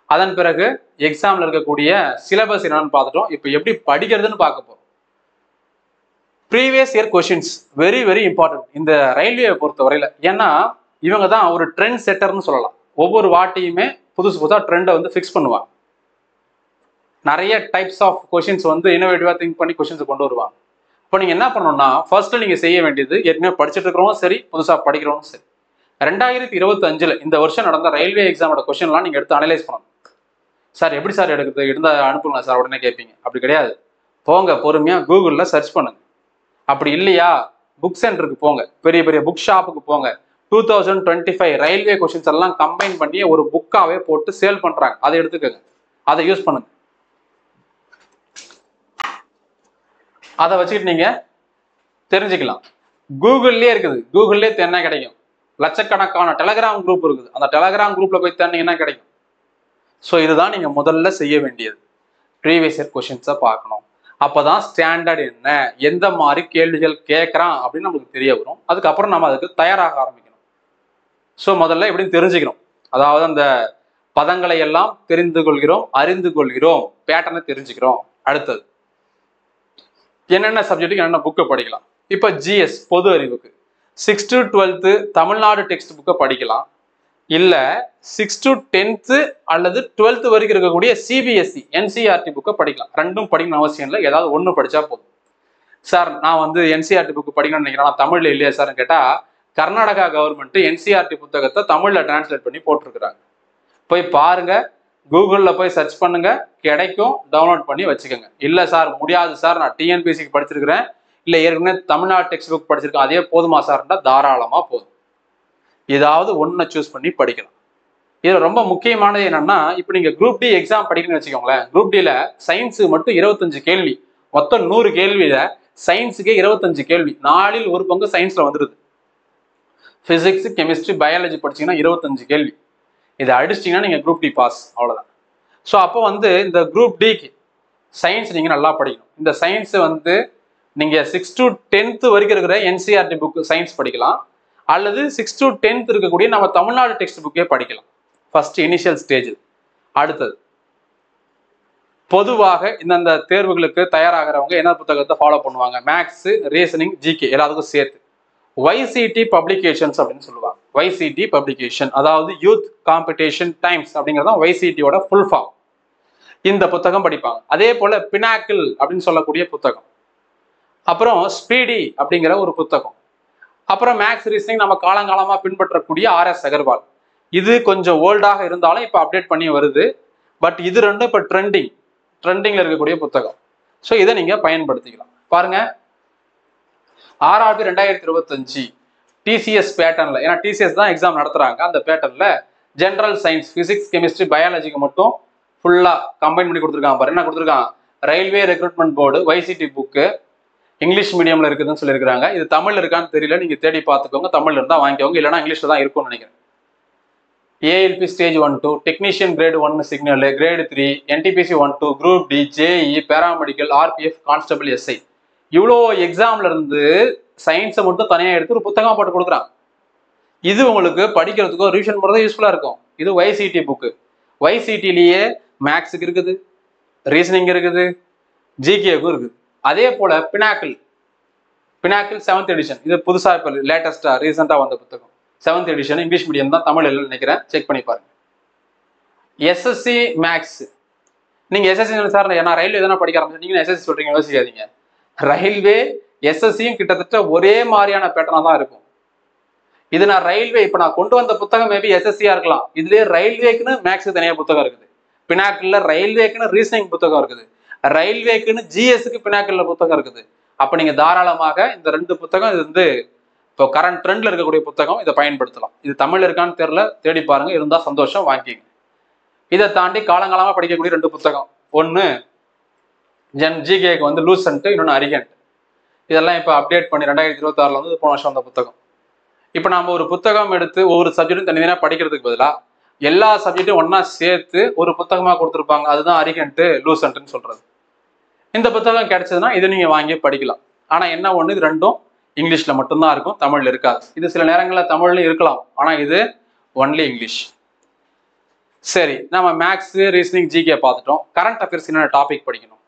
அதன் பிறகு எக்ஸாம்ல இருக்கக்கூடிய சிலபஸ் என்னன்னு பார்த்துட்டோம். இப்போ எப்படி படிக்கிறதுன்னு பார்க்க போறோம். Previous year questions very very important இந்த ரயில்வேயை பொறுத்த வரையில. ஏன்னா இவங்க தான் ஒரு ட்ரெண்ட் செட்டர்னு சொல்லலாம். ஒவ்வொரு வாட்டியுமே புதுசு புதுசாக ட்ரெண்டை வந்து ஃபிக்ஸ் பண்ணுவாங்க. நிறைய டைப்ஸ் ஆஃப் கொஸ்டின்ஸ் வந்து இன்னோவேட்டிவா திங்க் பண்ணி கொஸ்டின்ஸ் கொண்டு வருவாங்க. இப்போ நீங்க என்ன பண்ணணும்னா ஃபர்ஸ்ட் நீங்க செய்ய வேண்டியது, ஏற்கனவே படிச்சுட்டு இருக்கிறவங்க சரி புதுசா படிக்கிறவங்க சரி, 2025 இந்த வருஷம் நடந்த ரயில்வே எக்ஸாமோட கொஸ்டின்லாம் நீங்க எடுத்து அனலைஸ் பண்ணணும். சார் எப்படி சார் எடுக்கிறது, இருந்தா அனுப்புங்க சார் உடனே கேட்பீங்க. அப்படி கிடையாது. போங்க பொறுமையா கூகுள்ல சர்ச் பண்ணுங்க. அப்படி இல்லையா புக் சென்டருக்கு போங்க, பெரிய பெரிய புக் ஷாப்புக்கு போங்க. 2025 ரயில்வே கொஸ்டின்ஸ் எல்லாம் கம்பைன் பண்ணி ஒரு புக்காவே போட்டு சேல் பண்றாங்க, அதை எடுத்துக்கோங்க, அதை யூஸ் பண்ணுங்க. அதை வச்சுக்கிட்டு நீங்க தெரிஞ்சுக்கலாம். கூகுள்லயே இருக்குது, கூகுள்லயே என்ன கிடைக்கும், லட்சக்கணக்கான டெலகிராம் குரூப் இருக்குது, அந்த டெலகிராம் குரூப்ல போய் தேடினீங்கன்னா கிடைக்கும். ஸோ இதுதான் நீங்க முதல்ல செய்ய வேண்டியது. ப்ரீவியஸ் இயர் கொஸ்டின்ஸை பார்க்கணும். அப்பதான் ஸ்டாண்டர்ட் என்ன, எந்த மாதிரி கேள்விகள் கேட்கறான் அப்படின்னு நமக்கு தெரிய வரும். அதுக்கப்புறம் நம்ம அதுக்கு தயாராக ஆரம்பிக்கணும். ஸோ முதல்ல எப்படின்னு தெரிஞ்சுக்கணும். அதாவது அந்த பதங்களை எல்லாம் தெரிந்து கொள்கிறோம், அறிந்து கொள்கிறோம், பேட்டர்னை தெரிஞ்சுக்கிறோம். அடுத்தது என்னென்ன சப்ஜெக்ட்டுக்கு என்னென்ன புக்கை படிக்கலாம். இப்போ ஜிஎஸ் பொது அறிவுக்கு 6th to 12th Tamil Nadu text புக்கை படிக்கலாம். இல்லை 6th to 10th அல்லது 12th வரைக்கும் இருக்கக்கூடிய சிபிஎஸ்சி என்சிஆர்டி புக்கை படிக்கலாம். ரெண்டும் படிக்கணும் அவசியம் இல்லை, ஏதாவது ஒன்று படித்தா போதும். சார் நான் வந்து என்சிஆர்டி புக்கு படிக்கணும்னு நினைக்கிறேன், தமிழில் இல்லையா சார்னு கேட்டால், கர்நாடகா கவர்மெண்ட் என்சிஆர்டி புத்தகத்தை தமிழில் டிரான்ஸ்லேட் பண்ணி போட்டிருக்கிறாங்க. போய் பாருங்க, கூகுளில் போய் சர்ச் பண்ணுங்க, கிடைக்கும், டவுன்லோட் பண்ணி வச்சுக்கோங்க. இல்லை சார் முடியாது சார், நான் டிஎன்பிஎஸ்சிக்கு படிச்சிருக்கிறேன், இல்லை ஏற்கனவே தமிழ்நாடு டெக்ஸ்ட் புக் படிச்சிருக்கேன், அதே போதுமா சார்னா தாராளமாக போதும். ஏதாவது ஒன்றை சூஸ் பண்ணி படிக்கலாம். இதில் ரொம்ப முக்கியமானது என்னன்னா, இப்போ நீங்கள் குரூப் டி எக்ஸாம் படிக்கணும்னு வச்சுக்கோங்களேன். குரூப் டியில் சயின்ஸுக்கு மட்டும் 25 கேள்வி, மொத்தம் 100 கேள்வியில சயின்ஸுக்கே 25 கேள்வி, 4ல் 1 பங்கு சயின்ஸில் வந்துடுது. பிசிக்ஸ் கெமிஸ்ட்ரி பயாலஜி படிச்சீங்கன்னா 25 கேள்வி. இதை அடிச்சிட்டிங்கன்னா நீங்கள் குரூப் டி பாஸ், அவ்வளோதான். ஸோ அப்போ வந்து இந்த குரூப் டிக்கு சயின்ஸ் நீங்கள் நல்லா படிக்கணும். இந்த சயின்ஸை வந்து நீங்கள் 6th to 10th வரைக்கும் இருக்கிற என்சிஆர்டி புக் சயின்ஸ் படிக்கலாம், அல்லது 6th to 10th இருக்கக்கூடிய நம்ம தமிழ்நாடு டெக்ஸ்ட் புக்கே படிக்கலாம் ஃபர்ஸ்ட் இனிஷியல் ஸ்டேஜில். அடுத்தது பொதுவாக இந்தந்த தேர்வுகளுக்கு தயாராகிறவங்க என்ன புத்தகத்தை ஃபாலோ பண்ணுவாங்க, மேக்ஸ் ரீசனிங் ஜிகே எல்லாத்துக்கும் சேர்த்து YCT பப்ளிகேஷன்ஸ் அப்படின்னு சொல்லுவாங்க. YCT பப்ளிகேஷன் அதாவது யூத் காம்படிஷன் டைம்ஸ் அப்படிங்கிறதான் YCTயோட ஃபுல் ஃபார்ம். இந்த புத்தகம் படிப்பாங்க. அதே போல பினாக்கிள் அப்படின்னு சொல்லக்கூடிய புத்தகம், அப்புறம் ஸ்பீடி அப்படிங்கிற ஒரு புத்தகம், அப்புறம் மேக்ஸ் ரீசனிங் நம்ம காலங்காலமாக பின்பற்றக்கூடிய RS அகர்வால். இது கொஞ்சம் ஓல்டாக இருந்தாலும் இப்போ அப்டேட் பண்ணி வருது. பட் இது ரெண்டும் இப்போ ட்ரெண்டிங்கில் இருக்கக்கூடிய புத்தகம். ஸோ இதை நீங்கள் பயன்படுத்திக்கலாம். பாருங்க, RRB 2025 டிசிஎஸ் பேட்டர்னில், ஏன்னா டிசிஎஸ் தான் எக்ஸாம் நடத்துகிறாங்க, அந்த பேட்டர்னில் ஜென்ரல் சயின்ஸ் ஃபிசிக்ஸ் கெமிஸ்ட்ரி பயாலஜிக்கு மட்டும் ஃபுல்லாக கம்பைன் பண்ணி கொடுத்துருக்காங்க. பாரு என்ன கொடுத்துருக்கான், railway recruitment board YCT book English மீடியமில் இருக்குதுன்னு சொல்லியிருக்காங்க. இது தமிழ் இருக்கான்னு தெரியல, நீங்கள் தேடி பார்த்துக்கோங்க. தமிழ் இருந்தால் வாங்கிக்கோங்க, இல்லைனா இங்கிலீஷில் தான் இருக்கும்னு நினைக்கிறேன். ALP stage 1-2 technician grade 1 signal, grade 3 NTPC 1-2 group D JE paramedical RPF constable SI. இவ்வளோ எக்ஸாம்ல இருந்து சயின்ஸை மட்டும் தனியாக எடுத்து ஒரு புத்தகம் போட்டு கொடுக்குறான். இது உங்களுக்கு படிக்கிறதுக்கோ ரிவிஷன் பண்ணுறதோ யூஸ்ஃபுல்லாக இருக்கும். இது YCT புக்கு. YCTலேயே மேக்ஸுக்கு இருக்குது, ரீசனிங் இருக்குது, ஜிகேக்கும் இருக்குது. அதே போல பினாக்கிள் 7th எடிஷன், இது புதுசா இப்போ லேட்டஸ்டா ரீசெண்டா வந்த புத்தகம். 7th எடிஷன் இங்கிலீஷ் மீடியம் தான், தமிழ் இல்லைன்னு நினைக்கிறேன், செக் பண்ணி பாருங்க. எஸ்எஸ்சி மேக்ஸ், நீங்க எஸ்எஸ்சி சார் நான் ரயில்வே தானே படிக்க ஆரம்பிச்சு, நீங்க எஸ்எஸ்சி சொல்றீங்க, யோசிக்காதீங்க. ரயில்வே எஸ்எஸ்சியும் கிட்டத்தட்ட ஒரே மாதிரியான பேட்டர்னா தான் இருக்கும். இது நான் ரயில்வே இப்ப நான் கொண்டு வந்த புத்தகம் மேபி எஸ்எஸ்சியா இருக்கலாம். இதுலயே ரயில்வேக்குன்னு மேக்ஸ் தனியா புத்தகம் இருக்குது, பினாக்கிள்ல ரயில்வேக்குன்னு ரீசனிங் புத்தகம் இருக்குது, ரயில்வேக்குன்னு ஜிஎஸ்க்கு பினாக்கிள்ல புத்தகம் இருக்குது. அப்ப நீங்க தாராளமாக இந்த 2 புத்தகம், இது வந்து இப்போ கரண்ட் ட்ரெண்ட்ல இருக்கக்கூடிய புத்தகம், இதை பயன்படுத்தலாம். இது தமிழ் இருக்கான்னு தெரியல, தேடி பாருங்க, இருந்தா சந்தோஷம், வாங்கிக்கங்க. இதை தாண்டி காலங்காலமா படிக்கக்கூடிய 2 புத்தகம், ஒன்னு ஜிகேக்கு வந்து லூசன்ட், இன்னொன்னு அரிகன்ட். இதெல்லாம் இப்போ அப்டேட் பண்ணி 2026 வந்து போன வருஷம் வந்த புத்தகம். இப்போ நாம ஒரு புத்தகம் எடுத்து ஒவ்வொரு சப்ஜெக்டும் தனித்தனியா படிக்கிறதுக்கு பதிலாக எல்லா சப்ஜெக்டும் ஒன்னா சேர்த்து ஒரு புத்தகமா கொடுத்துருப்பாங்க, அதுதான் அரிகன்ட் லூசன்ட்னு சொல்றது. இந்த புத்தகம் கிடைச்சதுன்னா இது நீங்க வாங்கி படிக்கலாம். ஆனா என்ன ஒண்ணு, இது 2ம் இங்கிலீஷ்ல மட்டும்தான் இருக்கும், தமிழ்ல இருக்காது. இது சில நேரங்களில் தமிழ்ல இருக்கலாம், ஆனா இது ஒன்லி இங்கிலீஷ். சரி, நம்ம மேக்ஸ், ரீசனிங், ஜிகே பார்த்துட்டோம். கரண்ட் அஃபேர்ஸ் என்ன டாபிக் படிக்கணும்?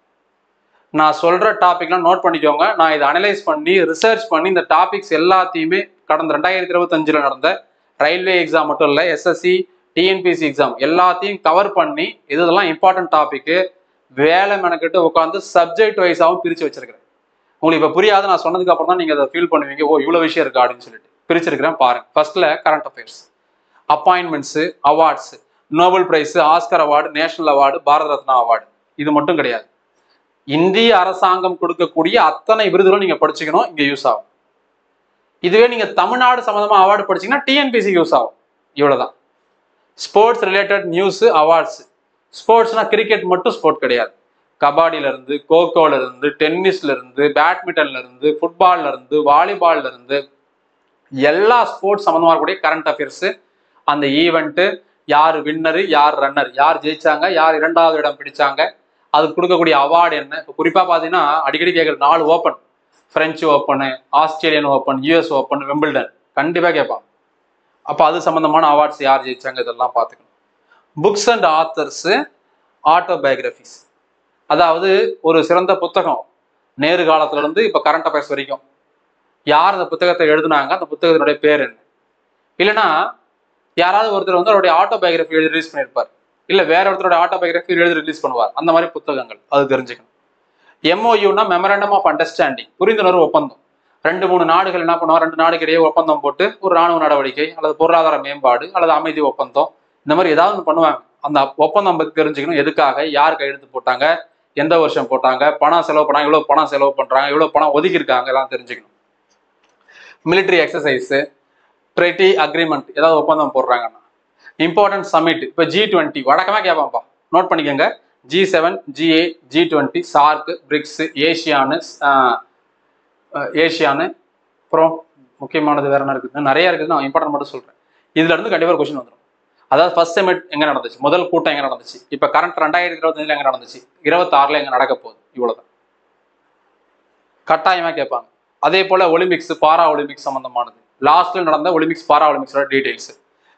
நான் சொல்ற டாபிக்லாம் நோட் பண்ணிக்கோங்க. நான் இதை அனலைஸ் பண்ணி ரிசர்ச் பண்ணி இந்த டாபிக்ஸ் எல்லாத்தையுமே கடந்த 2025 நடந்த ரயில்வே எக்ஸாம் மட்டும் இல்லை, எஸ்எஸ்சி, டிஎன்பிசி எக்ஸாம் எல்லாத்தையும் கவர் பண்ணி இதெல்லாம் இம்பார்ட்டன்ட் டாபிக் வேலை மெனக்கிட்டு உட்காந்து சப்ஜெக்ட் வைஸாகவும் பிரித்து வச்சிருக்கிறேன். உங்களுக்கு இப்போ புரியாது, நான் சொன்னதுக்கு அப்புறம் தான் நீங்கள் அதை ஃபீல் பண்ணுவீங்க, ஓ இவ்வளோ விஷயம் இருக்கா அப்படின்னு சொல்லிட்டு பிரிச்சிருக்கிறேன் பாருங்க. ஃபர்ஸ்ட்ல current affairs, appointments, awards, Nobel Prize, Oscar award, national award, Bharat Ratna award, இது மட்டும் கிடையாது, இந்திய அரசாங்கம் கொடுக்கக்கூடிய அத்தனை விருதுகளும் நீங்க படிச்சுக்கணும், இங்க யூஸ் ஆகும். இதுவே நீங்க தமிழ்நாடு சம்பந்தமா அவார்டு படிச்சீங்கன்னா டிஎன்பிசி யூஸ் ஆகும். இவ்வளவுதான். Sports related news, awards. ஸ்போர்ட்ஸ்னா கிரிக்கெட் மட்டும் ஸ்போர்ட் கிடையாது, கபாடியில இருந்து, கோகோல இருந்து, டென்னிஸ்ல இருந்து, பேட்மிண்டன்ல இருந்து, ஃபுட்பால்ல இருந்து, வாலிபால்ல இருந்து, எல்லா ஸ்போர்ட்ஸ் சம்பந்தமா கூடிய கரண்ட் அஃபேர்ஸ், அந்த ஈவெண்ட், யார் வின்னரு, யார் ரன்னர், யார் ஜெயிச்சாங்க, யார் 2வது இடம் பிடிச்சாங்க, அதுக்கு கொடுக்கக்கூடிய அவார்டு என்ன. இப்போ குறிப்பா பாத்தீங்கன்னா அடிக்கடி கேட்குற 4 open, French open, Australian open, US open, Wimbledon, கண்டிப்பா கேட்பான். அப்ப அது சம்பந்தமான அவார்ட்ஸ் யார் ஜெயிச்சாங்க இதெல்லாம் பார்த்துக்கணும். புக்ஸ் அண்ட் ஆத்தர்ஸ், ஆட்டோபயோகிராஃபிஸ், அதாவது ஒரு சிறந்த புத்தகம் நேரு காலத்துல இருந்து இப்ப கரண்ட் அஃபேர்ஸ் வரைக்கும் யார் அந்த புத்தகத்தை எழுதுனாங்க, அந்த புத்தகத்தினுடைய பேர் என்ன. இல்லைன்னா யாராவது ஒருத்தர் வந்து அவருடைய ஆட்டோபயோகிராஃபி எழுதி ரிலீஸ் பண்ணியிருப்பார், இல்ல வேற ஒருத்தரோட ஆட்டோபயோகிராஃபி எழுதி ரிலீஸ் பண்ணுவார், அந்த மாதிரி புத்தகங்கள், அது தெரிஞ்சுக்கணும். எம்ஓயூனா மெமரண்டம் ஆஃப் அண்டர்ஸ்டாண்டிங், புரிந்துணர்வு ஒப்பந்தம். 2-3 நாடுகள் என்ன பண்ணுவாங்க, 2 நாடுக்கு இடையே ஒப்பந்தம் போட்டு ஒரு ராணுவ நடவடிக்கை அல்லது பொருளாதார மேம்பாடு அல்லது அமைதி ஒப்பந்தம், இந்த மாதிரி ஏதாவது பண்ணுவாங்க. அந்த ஒப்பந்தம் பத்தி தெரிஞ்சுக்கணும், எதுக்காக, யார் கையெழுத்து போட்டாங்க, எந்த வருஷம் போட்டாங்க, பணம் செலவு பண்ணாங்க, இவ்வளவு பணம் செலவு பண்றாங்க, இவ்வளவு பணம் ஒதுக்கி இருக்காங்க, எல்லாம் தெரிஞ்சுக்கணும். மிலிட்ரி எக்ஸசைஸ், ட்ரெட்டி அக்ரிமெண்ட், ஏதாவது ஒப்பந்தம் போடுறாங்கன்னா. இம்பார்ட்டன்ட் சமிட், இப்போ G20 வழக்கமா கேட்பான்ப்பா, நோட் பண்ணிக்கோங்க. G7, G8, G20, SAARC, BRICS, ஏஷியானு, அப்புறம் முக்கியமானது வேற என்ன இருக்குது, நிறைய இருக்குது, நான் இம்பார்ட்டன்ட் மட்டும் சொல்றேன். இதுல இருந்து கண்டிப்பா கொஸ்டின் வந்துடும். அதாவது ஃபர்ஸ்ட் சமிட் எங்க நடந்துச்சு, முதல் கூட்டம் எங்க நடந்துச்சு, இப்ப கரண்ட் 2025 எங்க நடந்துச்சு, 26 எங்க நடக்க போகுது, இவ்வளவுதான் கட்டாயமா கேட்பாங்க. அதே போல ஒலிம்பிக்ஸ், பாரா ஒலிம்பிக்ஸ் சம்பந்தமானது, லாஸ்ட்ல நடந்த ஒலிம்பிக்ஸ், பாரா ஒலிம்பிக்ஸோட details,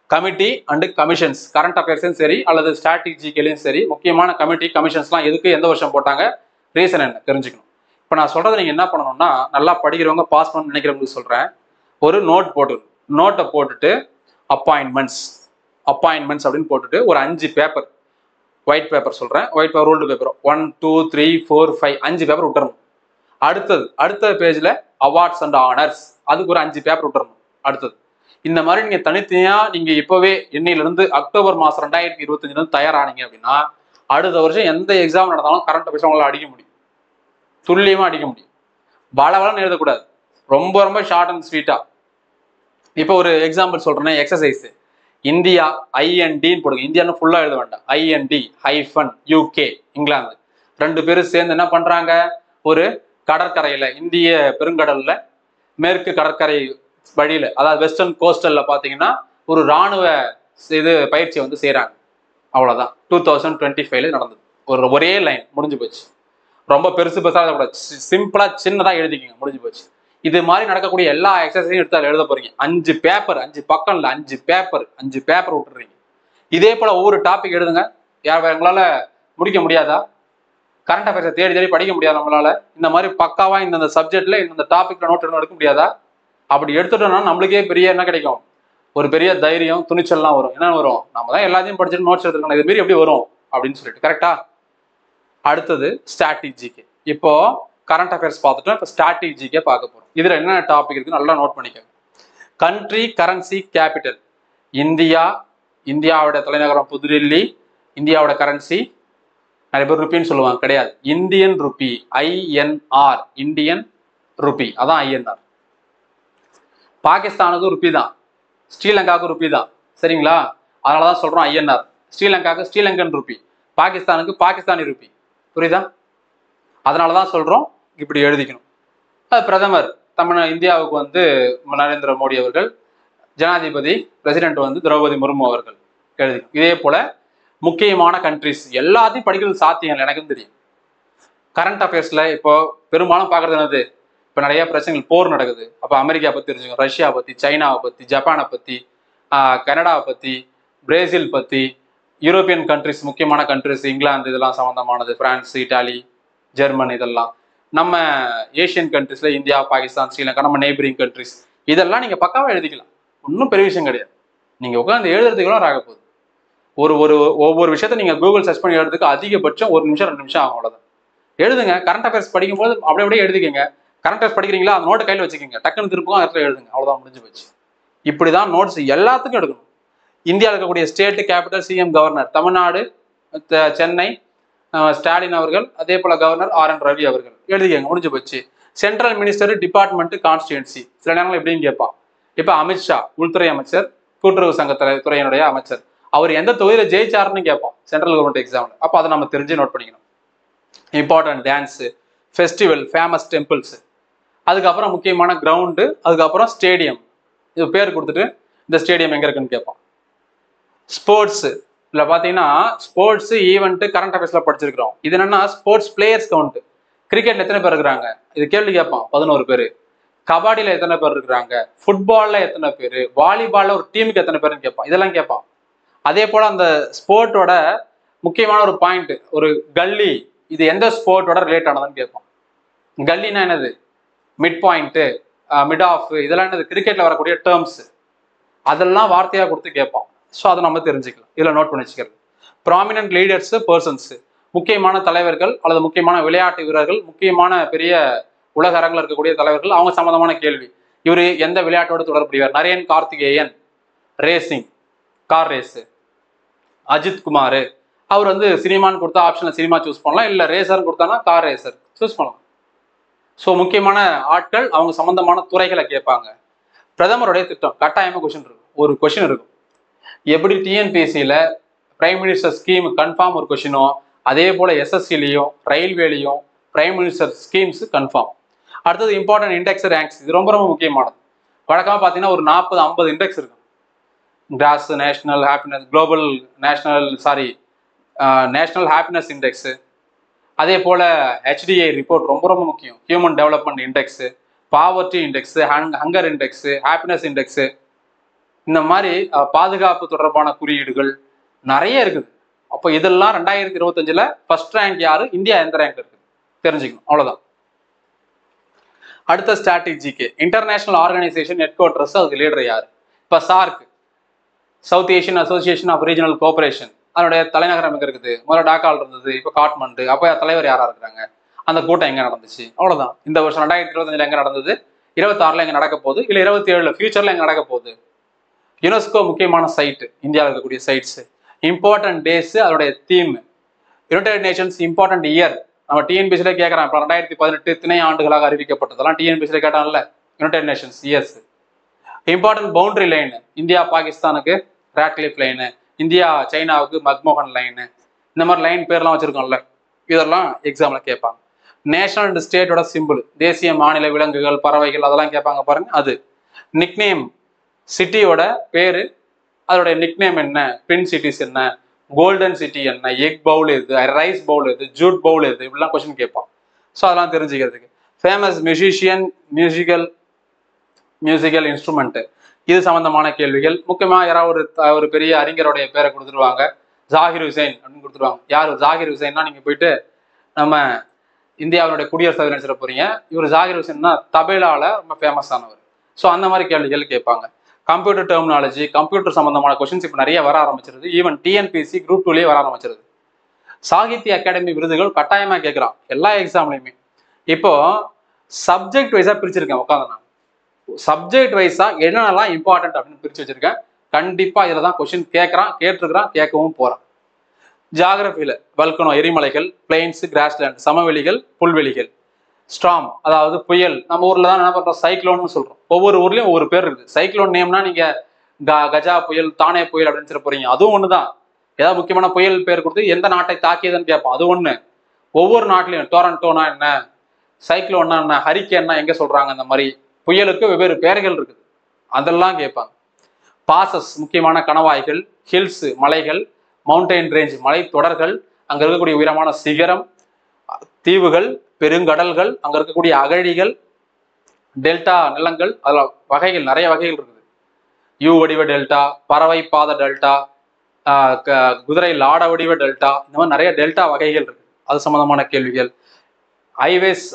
committee and commissions, current அஃபேர்ஸும் சரி அல்லது ஸ்ட்ராட்டஜிக்கலையும் சரி, முக்கியமான கமிட்டி கமிஷன்ஸ்லாம் எதுக்கு, எந்த வருஷம் போட்டாங்க, ரீசன் என்ன தெரிஞ்சுக்கணும். இப்போ நான் சொல்றதை நீங்க என்ன பண்ணணும்னா, நல்லா படிக்கிறவங்க, பாஸ் பண்ண நினைக்கிறவங்களுக்கு சொல்றேன், ஒரு நோட் போட்டு, நோட்டை போட்டுட்டு அப்பாயின்மெண்ட்ஸ் அப்படின்னு போட்டுட்டு ஒரு 5 பேப்பர், ஒயிட் பேப்பர் சொல்றேன், white paper, ruled paper 1 2 3 4 5 5 paper விட்டுறணும். அடுத்த பேஜ்ல அவார்ட்ஸ் அண்ட் ஆனர்ஸ், அதுக்கு ஒரு 5 பேப்பர் விட்டுறணும். அடுத்தது இந்த மாதிரி நீங்க தனித்தனியா நீங்க இப்பவே இன்னையிலிருந்து அக்டோபர் மாசம் 2025 தயாரானீங்க அப்படின்னா, அடுத்த வருஷம் எந்த எக்ஸாம் நடந்தாலும் கரண்ட் அஃபேர்ஸ் உங்களால அடிக்க முடியும், துல்லியமா அடிக்க முடியும். வளவளன்னு எழுதக்கூடாது, ரொம்ப ரொம்ப ஷார்ட் அண்ட் ஸ்வீட்டா. இப்போ ஒரு எக்ஸாம்பிள் சொல்றேன், எக்ஸசைஸ், இந்தியா IND போடுங்க, இந்தியான்னு ஃபுல்லா எழுத வேண்டாம், IND-UK, இங்கிலாந்து, 2 பேரும் சேர்ந்து என்ன பண்றாங்க, ஒரு கடற்கரையில, இந்திய பெருங்கடல்ல மேற்கு கடற்கரை வழியில, அதாவது வெஸ்டர்ன் கோஸ்டல்ல பாத்தீங்கன்னா ஒரு ராணுவ பயிற்சி வந்து செய்யறாங்க. அவ்வளவுதான் 2025 நடந்தது. ஒரே லைன் முடிஞ்சு போச்சு. ரொம்ப பெருசா கூட சிம்பிளா சின்னதா எழுதிக்கிங்க, முடிஞ்சு போச்சு. இது மாதிரி நடக்கக்கூடிய எல்லா எக்ஸசைஸையும் எடுத்து எழுத போறீங்க. 5 பேப்பர், 5 பக்கம் இல்ல, 5 பேப்பர் விட்டுறீங்க. இதே போல ஒவ்வொரு டாபிக் எழுதுங்க. யார் உங்களால முடிக்க முடியாதா? கரண்ட் அஃபேர்ஸை தேடி தேடி படிக்க முடியாது நம்மளால. இந்த மாதிரி பக்காவா இந்த சப்ஜெக்ட்ல இந்த டாபிக்ல நோட் எடுக்க முடியாதா? அப்படி எடுத்துட்டோம்னா நம்மளுக்கே பெரிய என்ன கிடைக்கும், ஒரு பெரிய தைரியம் துணிச்சல்லாம் வரும். என்ன வரும், நம்ம தான் எல்லாத்தையும் படிச்சுட்டு நோட்ஸ் எடுத்துக்கணும், இது மாரி எப்படி வரும் அப்படின்னு சொல்லிட்டு. கரெக்டா? அடுத்தது ஸ்ட்ராட்டஜிக்கு. இப்போ கரண்ட் அஃபேர்ஸ் பார்த்துட்டோம், இப்போ ஸ்ட்ராட்டஜிக்கே பார்க்க போறோம். இதுல என்ன டாபிக் இருக்கு நல்லா நோட் பண்ணிக்கோங்க. Country, currency, capital. இந்தியா, இந்தியாவோட தலைநகரம் புதுடெல்லி. இந்தியாவோட கரன்சி நிறைய பேர் ருப்பின்னு சொல்லுவாங்க, கிடையாது, Indian rupee, INR, Indian rupee, அதான் INR. பாகிஸ்தானுக்கு ருப்பி தான், ஸ்ரீலங்காவுக்கு ருப்பி தான், சரிங்களா? அதனாலதான் சொல்றோம் INR. ஸ்ரீலங்காவுக்கு ஸ்ரீலங்கன் ருப்பி, பாகிஸ்தானுக்கு பாகிஸ்தானி ருப்பி, புரியுதா? அதனாலதான் சொல்றோம் இப்படி எழுதிக்கணும். அது பிரதமர் இந்தியாவுக்கு வந்து நரேந்திர மோடி அவர்கள், ஜனாதிபதி பிரசிடென்ட் வந்து திரௌபதி முர்மு அவர்கள் எழுதிக்கணும். இதே போல முக்கியமான கண்ட்ரிஸ் எல்லாத்தையும் படிக்கிறது சாத்தியம், எனக்கும் தெரியும். கரண்ட் அஃபேர்ஸ்ல இப்போ பெரும்பாலும் பார்க்கறது என்னது, இப்போ நிறைய பிரச்சனைகள், போர் நடக்குது, அப்போ அமெரிக்கா பத்தி தெரிஞ்சுக்கணும், ரஷ்யா பத்தி, சைனாவை பத்தி, ஜப்பானை பத்தி, கனடாவை பத்தி, பிரேசில் பத்தி, யூரோப்பியன் கண்ட்ரிஸ், முக்கியமான கண்ட்ரிஸ், இங்கிலாந்து இதெல்லாம் சம்பந்தமானது, பிரான்ஸ், இட்டாலி, ஜெர்மன், இதெல்லாம் நம்ம ஏஷியன் கண்ட்ரிஸ்ல இந்தியா, பாகிஸ்தான், ஸ்ரீலங்கா, நம்ம நெய்பரிங் கண்ட்ரிஸ், இதெல்லாம் நீங்க பக்காவா எழுதிக்கலாம். ஒன்றும் பெரிய விஷயம் கிடையாது. நீங்க உட்காந்து எழுதுறதுக்குள்ள ஆக போகுது. ஒவ்வொரு விஷயத்த நீங்க கூகுள் சர்ச் பண்ணி எழுதுறதுக்கு அதிகபட்சம் 1 நிமிஷம் 2 நிமிஷம் ஆகும், அவ்வளவுதான். எழுதுங்க. கரண்ட் அஃபேர்ஸ் படிக்கும்போது அப்படியே எழுதிக்கங்க. கரண்ட் அஃபேர்ஸ் படிக்கிறீங்களா, அந்த நோட்டை கையில் வச்சுக்கோங்க, டக்குன்னு திருப்பும் இடத்துல எழுதுங்க, அவ்வளவுதான், முடிஞ்சு போச்சு. இப்படிதான் நோட்ஸ் எல்லாத்துக்கும் எடுக்கணும். இந்தியாவில் இருக்கக்கூடிய state capital, CM governor, Tamil Nadu Chennai Stalin அவர்கள், அதே போல கவர்னர் RN ரவி அவர்கள் எழுதிக்கங்க, முடிஞ்சு போச்சு. சென்ட்ரல் மினிஸ்டர், டிபார்ட்மெண்ட், கான்ஸ்டிடுவன்சி, சில நேரங்கள் எப்படின்னு கேட்பான். இப்ப அமித்ஷா உள்துறை அமைச்சர், கூட்டுறவு சங்க துறையினுடைய அமைச்சர், அவர் எந்த தொகுதியில ஜெயிச்சாருன்னு கேட்பான் சென்ட்ரல் கவர்மெண்ட் எக்ஸாம்ல. அப்ப அதை நம்ம தெரிஞ்சு நோட் பண்ணிக்கணும். Important dance, festival, famous temples, அதுக்கப்புறம் முக்கியமான கிரவுண்டு, அதுக்கப்புறம் ஸ்டேடியம், இது பேர் கொடுத்துட்டு இந்த ஸ்டேடியம் எங்க இருக்குன்னு கேட்பான். ஸ்போர்ட்ஸ் இல்ல பாத்தீங்கன்னா ஸ்போர்ட்ஸ் ஈவெண்ட் கரண்ட் அஃபேர்ஸ்ல படிச்சிருக்கிறோம். இது என்னன்னா ஸ்போர்ட்ஸ் பிளேயர்ஸ் கவுண்ட். கிரிக்கெட்ல எத்தனை பேர் இருக்கிறாங்க, இது கேள்வி கேட்பான், 11 பேர். கபாடியில எத்தனை பேர் இருக்கிறாங்க, ஃபுட்பால்ல எத்தனை பேர், வாலிபால்ல ஒரு டீமுக்கு எத்தனை பேருன்னு கேட்பான், இதெல்லாம் கேட்பான். அதே போல அந்த ஸ்போர்ட்டோட முக்கியமான ஒரு பாயிண்ட், ஒரு கல்லி, இது எந்த ஸ்போர்ட்டோட ரிலேட் ஆனதுன்னு கேட்பான். கல்லினா என்னது, மிட் பாயிண்ட், மிட் ஆஃப், இதெல்லாம் என்னது, கிரிக்கெட்ல வரக்கூடிய டேர்ம்ஸ், அதெல்லாம் வார்த்தையா கொடுத்து கேட்பான். ஸோ அதை நம்ம தெரிஞ்சுக்கலாம், இதுல நோட் பண்ணி வச்சுக்கிறது. ப்ராமினன்ட் லீடர்ஸ், பர்சன்ஸ், முக்கியமான தலைவர்கள் அல்லது முக்கியமான விளையாட்டு வீரர்கள், முக்கியமான பெரிய உலக அரங்கில் இருக்கக்கூடிய தலைவர்கள், அவங்க சம்பந்தமான கேள்வி. இவர் எந்த விளையாட்டோடு தொடர்புடையவர், Naren Karthikeyan, racing, car race. Ajith Kumar, அவர் வந்து சினிமான்னு கொடுத்தா ஆப்ஷன்ல சினிமா சூஸ் பண்ணலாம், இல்ல ரேசர் கொடுத்தானா கார் ரேசர் சூஸ் பண்ணலாம். ஸோ முக்கியமான ஆட்கள், அவங்க சம்பந்தமான துறைகளை கேட்பாங்க. பிரதமருடைய திட்டம் கட்டாயமா கொஸ்டின் இருக்கும், ஒரு கொஸ்டின் இருக்கும். எப்படி TNPSCல பிரைம் மினிஸ்டர் ஸ்கீம் கன்ஃபார்ம் ஒரு கொஸ்டினோ, அதே போல SSCலையும் ரயில்வேலையும் பிரைம் மினிஸ்டர் ஸ்கீம்ஸ் கன்ஃபார்ம். அடுத்தது இம்பார்ட்டன்ட் இண்டெக்ஸ் ரேங்க்ஸ், இது ரொம்ப ரொம்ப முக்கியமானது. வழக்கமாக பார்த்தீங்கன்னா ஒரு 40-50 இண்டெக்ஸ் இருக்கும். Gross national happiness, global national happiness index, அதே போல HDI ரிப்போர்ட் ரொம்ப ரொம்ப முக்கியம், human development index, poverty index, hunger index, happiness index, இந்த மாதிரி பாதுகாப்பு தொடர்பான குறியீடுகள் நிறைய இருக்குது. அப்போ இதெல்லாம் 2025ல ஃபர்ஸ்ட் ரேங்க் யாரு, இந்தியா எந்த ரேங்க் இருக்கு தெரிஞ்சுக்கணும், அவ்வளவுதான். அடுத்த ஸ்ட்ராட்டஜிக்கு இன்டர்நேஷனல் ஆர்கனைசேஷன் ஹெட் குவார்டர்ஸ், அதுக்கு லீடர் யாரு? இப்போ SAARC, South Asian Association of Regional Cooperation, அதனுடைய தலைநகரம் எங்க இருக்குது, முதல்ல டாக்கால் இருந்தது, இப்போ காட்மண்டு. அப்போ தலைவர் யாரா இருக்கிறாங்க, அந்த கூட்டம் எங்க நடந்துச்சு, அவ்வளவுதான். இந்த வருஷம் 2025ல எங்க நடந்தது, 26ல எங்க நடக்க போகுது, இல்ல 27ல ஃபியூச்சர்ல எங்க நடக்க போகுது. யுனெஸ்கோ முக்கியமான சைட், இந்தியாவில் இருக்கக்கூடிய சைட்ஸ், இம்பார்ட்டன்ட் டேஸ், அதோடைய theme, United Nations important year. நம்ம TNPSCல கேட்கறான், இப்போ 2018 திணை ஆண்டுகளாக அறிவிக்கப்பட்டதெல்லாம் TNPSCல கேட்டான்ல, United Nations years. Important boundary line, India பாகிஸ்தானுக்கு ராட்க்ளிஃப் லைனு, இந்தியா சைனாவுக்கு மக்மோகன் லைனு, இந்த மாதிரி லைன் பேர்லாம் வச்சிருக்கோம்ல, இதெல்லாம் எக்ஸாம்ல கேட்பாங்க. நேஷனல் அண்ட் ஸ்டேட்டோட சிம்பிள், தேசிய மாநில விலங்குகள், பறவைகள், அதெல்லாம் கேட்பாங்க பாருங்க. அது நிக்நேம், சிட்டியோட பேரு, அதோடைய நிக்நேம் என்ன, ட்வின் சிட்டிஸ் என்ன, கோல்டன் சிட்டி என்ன, எக் பவுல் எது, ரைஸ் பவுல் எது, ஜூட் பவுல் எது, இப்படிலாம் கொஸ்டின் கேட்பான். ஸோ அதெல்லாம் தெரிஞ்சுக்கிறதுக்கு. ஃபேமஸ் மியூசிஷியன், மியூசிக்கல் இன்ஸ்ட்ருமெண்ட், இது சம்பந்தமான கேள்விகள். முக்கியமா யாராவது ஒரு பெரிய அறிஞருடைய பேரை கொடுத்துருவாங்க, ஜாகிர் ஹுசைன் அப்படின்னு கொடுத்துருவாங்க. யார் ஜாகிர் ஹுசைன்னா, நீங்க போயிட்டு நம்ம இந்தியாவினுடைய குடியரசு தலைவர் நினைச்சிட போறீங்க. இவர் ஜாகிர் ஹுசேன்னா தபேலால ரொம்ப ஃபேமஸ் ஆனவர். ஸோ அந்த மாதிரி கேள்விகள் கேட்பாங்க. கம்ப்யூட்டர் டெர்மினாலஜி, கம்ப்யூட்டர் சம்பந்தமான கொஸ்டின்ஸ் இப்போ நிறைய வர ஆரம்பிச்சிருது. ஈவன் டிஎன்பிசி குரூப் 2லயே வர ஆரம்பிச்சிருது. சாகித்ய அகாடமி விருதுகள் கட்டாயமா கேட்கிறான் எல்லா எக்ஸாம்லையுமே. இப்போ சப்ஜெக்ட் வைஸா பிரிச்சிருக்கேன். உட்காந்து நான் சப்ஜெக்ட் வைஸா என்னென்னலாம் இம்பார்ட்டன்ட் அப்படின்னு பிரிச்சு வச்சிருக்கேன். கண்டிப்பா இதுல தான் கொஸ்டின் கேட்கறான், கேட்டிருக்கிறான், கேட்கவும் போறான். ஜியாகிரபியில வல்கனோ எரிமலைகள், பிளெயின்ஸ், கிராஸ்லேண்ட் சமவெளிகள், புல்வெளிகள். ஸ்ட்ராம் அதாவது புயல். நம்ம ஊர்ல தான் என்ன பண்றோம், சைக்ளோன்னு சொல்றோம். ஒவ்வொரு ஊர்லயும் ஒவ்வொரு பேர் இருக்குது. சைக்ளோன் நேம்னா நீங்க கஜா புயல், தானே புயல் அப்படின்னு சொல்ல போறீங்க. அதுவும் ஒண்ணுதான். ஏதாவது முக்கியமான புயல் பேர் கொடுத்து எந்த நாட்டை தாக்கியதுன்னு கேட்போம். அது ஒண்ணு. ஒவ்வொரு நாட்டிலையும் டொரண்டோனா என்ன, சைக்ளோன்னா என்ன, ஹரிக்கேன்னா எங்க சொல்றாங்க, அந்த மாதிரி புயலுக்கு வெவ்வேறு பெயர்கள் இருக்குது. அதெல்லாம் கேட்பாங்க. பாசஸ் முக்கியமான கணவாய்கள், ஹில்ஸ் மலைகள், மவுண்டைன் ரேஞ்ச் மலை தொடர்கள், அங்க இருக்கக்கூடிய உயரமான சிகரம், தீவுகள், பெருங்கடல்கள், அங்க இருக்கக்கூடிய அகழிகள், டெல்டா நிலங்கள், அதுல வகைகள் நிறைய வகைகள் இருக்குது. யூ வடிவ டெல்டா, பறவை பாத டெல்டா, குதிரை லாட வடிவ டெல்டா, இந்த மாதிரி நிறைய டெல்டா வகைகள் இருக்கு. அது சம்பந்தமான கேள்விகள். ஹைவேஸ்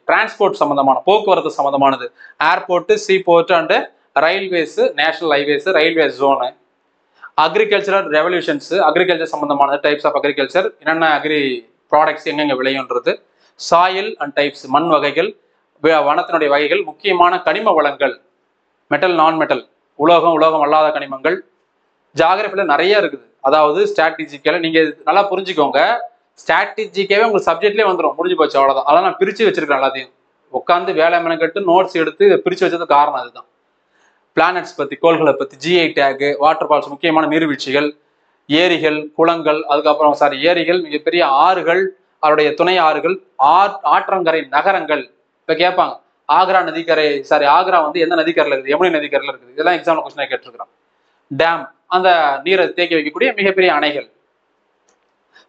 டிரான்ஸ்போர்ட் சம்பந்தமான போக்குவரத்து சம்பந்தமானது, airport, sea port and railways, national highways, railway zone. Agricultural revolutions, agriculture சம்பந்தமானது, டைப்ஸ் ஆஃப் அக்ரிகல்ச்சர், என்னென்ன அக்ரி ப்ராடக்ட்ஸ் எங்கெங்க விளையுன்றது. சாயில் அண்ட் டைப்ஸ் மண் வகைகள், வனத்தினுடைய வகைகள், முக்கியமான கனிம வளங்கள், மெட்டல் நான் மெட்டல், உலோகம் உலோகம் அல்லாத கனிமங்கள். ஜியாகிரபில நிறைய இருக்குது. அதாவது ஸ்ட்ராட்டஜிக்கல நீங்க நல்லா புரிஞ்சுக்கோங்க. ஸ்ட்ராட்டஜிக்காவே உங்களுக்கு சப்ஜெக்ட்லேயே வந்துடும், முடிஞ்சு போச்சு, அவ்வளோதான். அதெல்லாம் நான் பிரித்து வச்சிருக்கேன். எல்லாத்தையும் உட்காந்து வேலை மெனக்கட்டு நோட்ஸ் எடுத்து இதை பிரித்து வச்சது காரணம் அதுதான். பிளானட்ஸ் பற்றி, கோள்களை பற்றி, ஜிஐ டேகு, வாட்டர் ஃபால்ஸ் முக்கியமான நீர்வீழ்ச்சிகள், ஏரிகள், குளங்கள், அதுக்கப்புறம் ஏரிகள், மிகப்பெரிய ஆறுகள், அவருடைய துணை ஆறுகள், ஆற்றங்கரை நகரங்கள். இப்போ கேட்பாங்க ஆக்ரா நதிக்கரை, ஆக்ரா வந்து எந்த நதிக்கரையில் இருக்குது, யமுனை நதிக்கரையில் இருக்குது. இதெல்லாம் எக்ஸாம்ல கொஸ்டினாக கேட்டிருக்கிறான். டேம் அந்த நீரை தேக்கி வைக்கக்கூடிய மிகப்பெரிய அணைகள்.